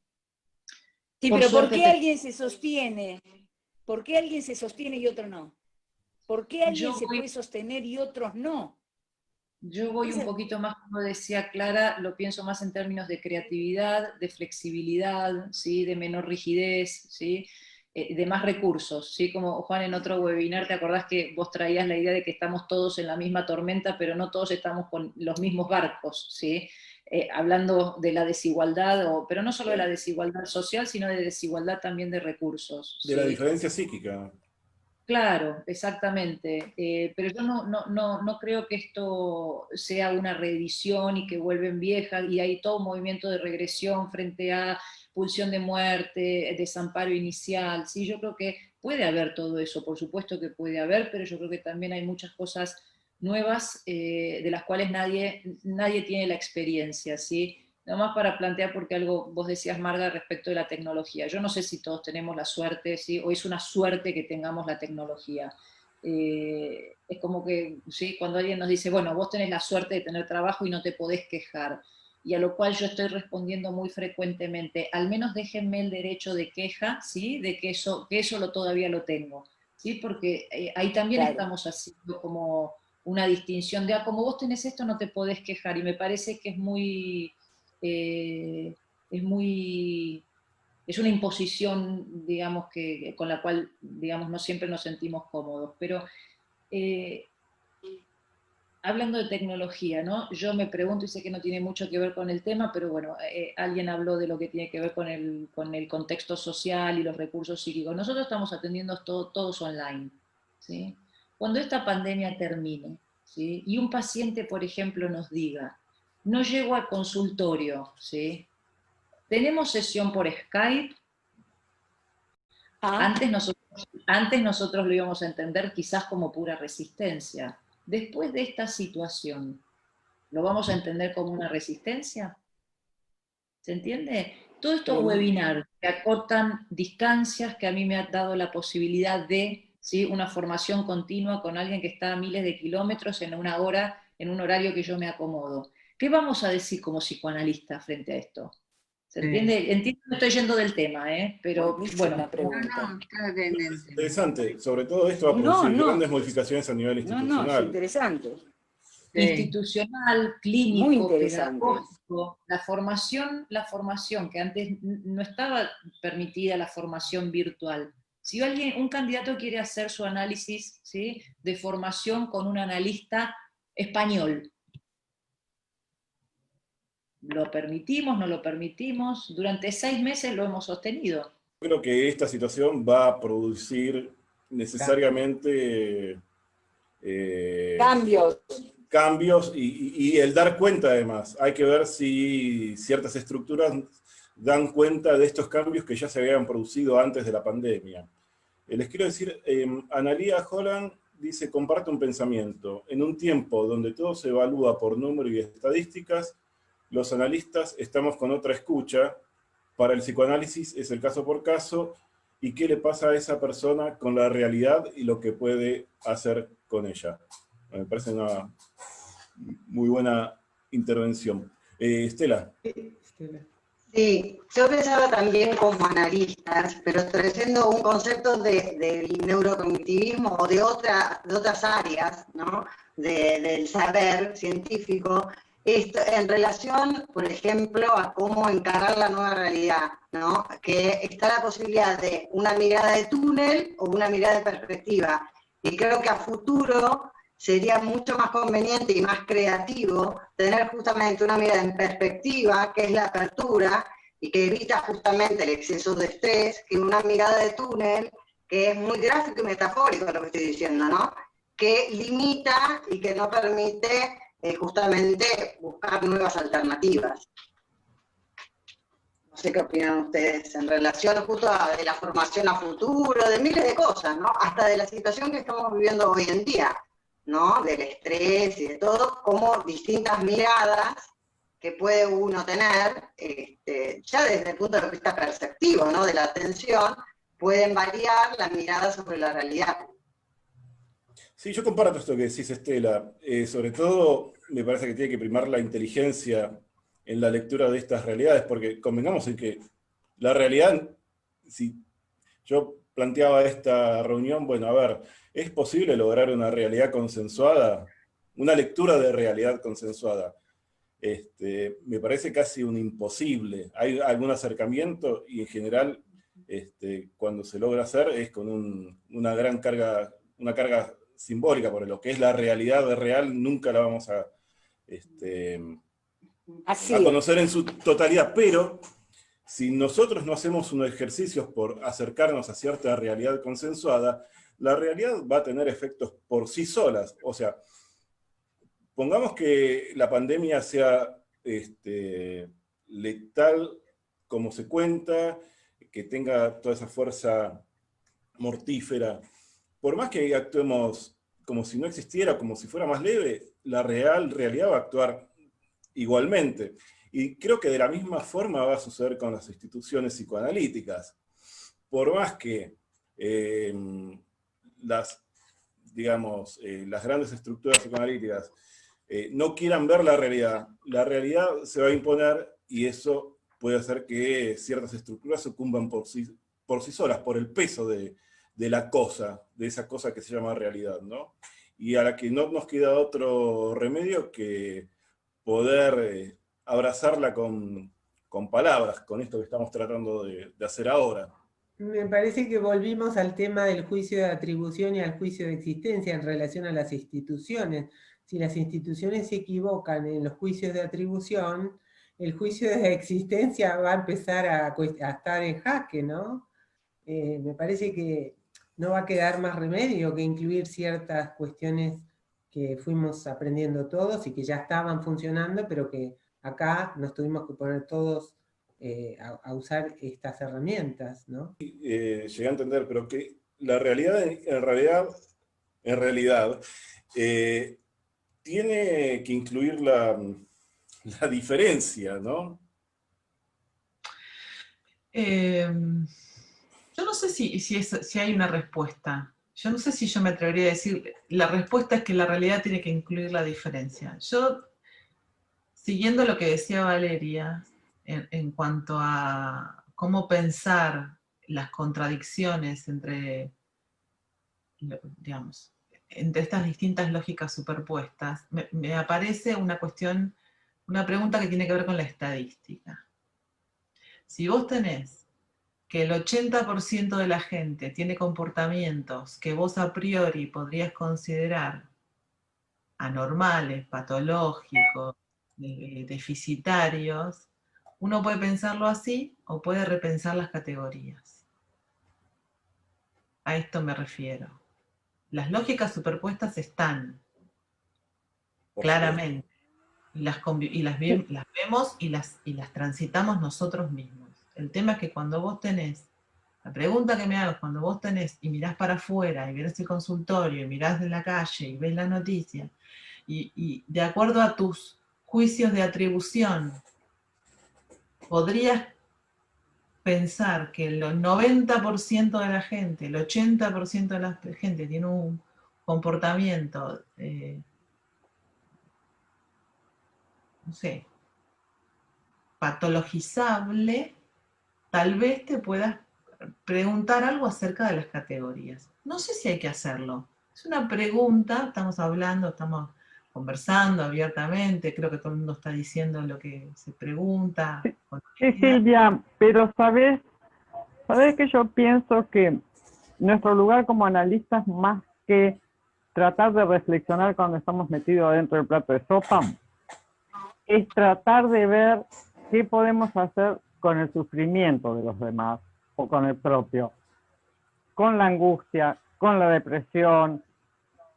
Sí, pero ¿por qué alguien se sostiene? ¿Por qué alguien se sostiene y otro no? ¿Por qué alguien se puede sostener y otros no? Yo voy un poquito más, como decía Clara, lo pienso más en términos de creatividad, de flexibilidad, ¿sí? De menor rigidez, ¿sí? De más recursos, ¿sí? Como Juan en otro webinar, ¿te acordás que vos traías la idea de que estamos todos en la misma tormenta, pero no todos estamos con los mismos barcos, ¿sí? Hablando de la desigualdad, pero no solo de la desigualdad social, sino de desigualdad también de recursos, ¿sí? De la diferencia psíquica. Claro, exactamente. Pero yo no creo que esto sea una reedición y que vuelven viejas y hay todo un movimiento de regresión frente a pulsión de muerte, desamparo inicial. Sí, yo creo que puede haber todo eso, por supuesto que puede haber, pero yo creo que también hay muchas cosas nuevas de las cuales nadie tiene la experiencia, ¿sí? Nomás para plantear, porque algo vos decías, Marga, respecto de la tecnología. Yo no sé si todos tenemos la suerte, ¿sí? O es una suerte que tengamos la tecnología. Es como que, ¿sí? Cuando alguien nos dice, bueno, vos tenés la suerte de tener trabajo y no te podés quejar, y a lo cual yo estoy respondiendo muy frecuentemente, al menos déjenme el derecho de queja, ¿sí? De que eso todavía lo tengo, ¿sí? Porque ahí también estamos haciendo como una distinción de, como vos tenés esto no te podés quejar, y me parece que es muy... es una imposición, digamos, con la cual, digamos, no siempre nos sentimos cómodos. Pero hablando de tecnología, ¿no? Yo me pregunto, y sé que no tiene mucho que ver con el tema, pero bueno, alguien habló de lo que tiene que ver con el contexto social y los recursos psíquicos. Nosotros estamos atendiendo todos online, ¿sí? Cuando esta pandemia termine, ¿sí? Y un paciente, por ejemplo, nos diga, no llego al consultorio, ¿sí? Tenemos sesión por Skype. Antes nosotros lo íbamos a entender quizás como pura resistencia. Después de esta situación, ¿lo vamos a entender como una resistencia? ¿Se entiende? Todos estos webinars que acortan distancias, que a mí me ha dado la posibilidad de, ¿sí? Una formación continua con alguien que está a miles de kilómetros en una hora, en un horario que yo me acomodo. ¿Qué vamos a decir como psicoanalistas frente a esto? ¿Se Sí. entiende? Entiendo que me estoy yendo del tema, pero Buenísima bueno. pregunta. No, está bien entendido. Interesante. Sobre todo esto va a No, producir no. grandes modificaciones a nivel No, es institucional. interesante. Sí. Institucional, Muy clínico, interesante. pedagógico, la formación que antes no estaba permitida, la formación virtual. Si un candidato quiere hacer su análisis, ¿sí?, de formación con un analista español, ¿lo permitimos, no lo permitimos? Durante 6 meses lo hemos sostenido. Creo que esta situación va a producir necesariamente cambios y el dar cuenta además. Hay que ver si ciertas estructuras dan cuenta de estos cambios que ya se habían producido antes de la pandemia. Les quiero decir, Analía Holland dice, comparte un pensamiento. En un tiempo donde todo se evalúa por números y estadísticas, los analistas estamos con otra escucha. Para el psicoanálisis es el caso por caso, y qué le pasa a esa persona con la realidad y lo que puede hacer con ella. Me parece una muy buena intervención. Estela. Sí, yo pensaba también como analistas, pero trayendo un concepto del neurocognitivismo o de otras áreas, ¿no?, del saber científico, en relación, por ejemplo, a cómo encarar la nueva realidad, ¿no?, que está la posibilidad de una mirada de túnel o una mirada de perspectiva. Y creo que a futuro sería mucho más conveniente y más creativo tener justamente una mirada en perspectiva, que es la apertura, y que evita justamente el exceso de estrés, que una mirada de túnel, que es muy gráfico y metafórico lo que estoy diciendo, ¿no?, que limita y que no permite justamente buscar nuevas alternativas. No sé qué opinan ustedes en relación justo de la formación a futuro, de miles de cosas, ¿no?, hasta de la situación que estamos viviendo hoy en día, ¿no?, del estrés y de todo, como distintas miradas que puede uno tener, ya desde el punto de vista perceptivo, ¿no?, de la atención, pueden variar la mirada sobre la realidad. Sí, yo comparto esto que decís, Estela. Sobre todo, me parece que tiene que primar la inteligencia en la lectura de estas realidades, porque convengamos en que la realidad, si yo planteaba esta reunión, bueno, a ver, ¿es posible lograr una realidad consensuada? Una lectura de realidad consensuada. Me parece casi un imposible. Hay algún acercamiento y en general, cuando se logra hacer es con una gran carga, una carga simbólica, porque lo que es la realidad real nunca la vamos a conocer en su totalidad, pero si nosotros no hacemos unos ejercicios por acercarnos a cierta realidad consensuada, la realidad va a tener efectos por sí solas. O sea, pongamos que la pandemia sea letal como se cuenta, que tenga toda esa fuerza mortífera. Por más que actuemos como si no existiera, como si fuera más leve, la realidad va a actuar igualmente. Y creo que de la misma forma va a suceder con las instituciones psicoanalíticas. Por más que las grandes estructuras psicoanalíticas no quieran ver la realidad se va a imponer y eso puede hacer que ciertas estructuras sucumban por sí solas, por el peso de la cosa, de esa cosa que se llama realidad, ¿no? Y a la que no nos queda otro remedio que poder abrazarla con palabras, con esto que estamos tratando de hacer ahora. Me parece que volvimos al tema del juicio de atribución y al juicio de existencia en relación a las instituciones. Si las instituciones se equivocan en los juicios de atribución, el juicio de existencia va a empezar a estar en jaque, ¿no? Me parece que no va a quedar más remedio que incluir ciertas cuestiones que fuimos aprendiendo todos y que ya estaban funcionando, pero que acá nos tuvimos que poner todos a usar estas herramientas, ¿no? Llegué a entender, pero que la realidad en realidad tiene que incluir la diferencia, ¿no? Yo no sé si hay una respuesta. Yo no sé si yo me atrevería a decir, la respuesta es que la realidad tiene que incluir la diferencia. Yo, siguiendo lo que decía Valeria, en cuanto a cómo pensar las contradicciones entre, digamos, entre estas distintas lógicas superpuestas, me aparece una pregunta que tiene que ver con la estadística. Si vos tenés que el 80% de la gente tiene comportamientos que vos a priori podrías considerar anormales, patológicos, deficitarios, uno puede pensarlo así o puede repensar las categorías. A esto me refiero. Las lógicas superpuestas están, claramente, y las vemos y las transitamos nosotros mismos. El tema es que cuando vos tenés, la pregunta que me hago es cuando vos tenés y mirás para afuera y ves el consultorio y mirás de la calle y ves la noticia y de acuerdo a tus juicios de atribución podrías pensar que el 90% de la gente, el 80% de la gente tiene un comportamiento, no sé, patologizable, tal vez te puedas preguntar algo acerca de las categorías. No sé si hay que hacerlo. Es una pregunta, estamos hablando, estamos conversando abiertamente, creo que todo el mundo está diciendo lo que se pregunta. Sí, Silvia, pero ¿sabes que yo pienso que nuestro lugar como analistas, más que tratar de reflexionar cuando estamos metidos dentro del plato de sopa, es tratar de ver qué podemos hacer con el sufrimiento de los demás o con el propio, con la angustia, con la depresión,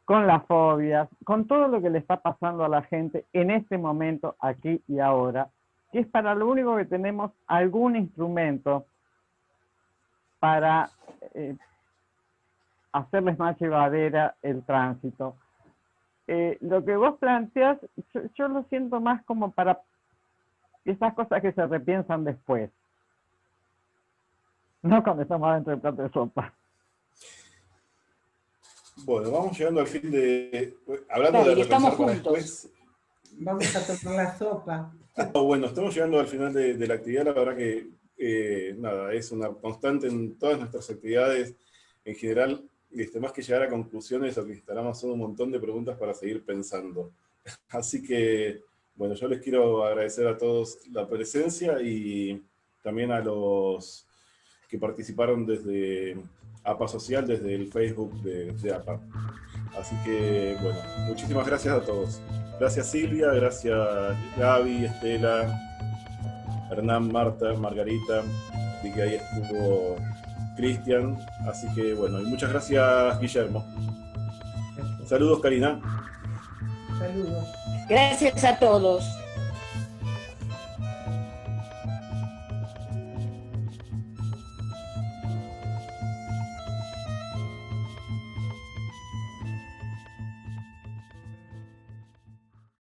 con las fobias, con todo lo que le está pasando a la gente en este momento, aquí y ahora, que es para lo único que tenemos algún instrumento para hacerles más llevadera el tránsito. Lo que vos planteás, yo lo siento más como para esas cosas que se repiensan después, no cuando estamos dentro del plato de sopa. Bueno, vamos llegando al fin de... Hablando Dale, de estamos repensar para juntos. después. Vamos a tomar la sopa. Bueno, estamos llegando al final de la actividad. La verdad que, nada, es una constante en todas nuestras actividades. En general, más que llegar a conclusiones, lo que instalamos son un montón de preguntas para seguir pensando. Así que, bueno, yo les quiero agradecer a todos la presencia y también a los que participaron desde APA Social, desde el Facebook de APA. Así que, bueno, muchísimas gracias a todos. Gracias Silvia, gracias Gaby, Estela, Hernán, Marta, Margarita, y que ahí estuvo Cristian. Así que, bueno, y muchas gracias Guillermo. Saludos Karina. Saludos. Gracias a todos.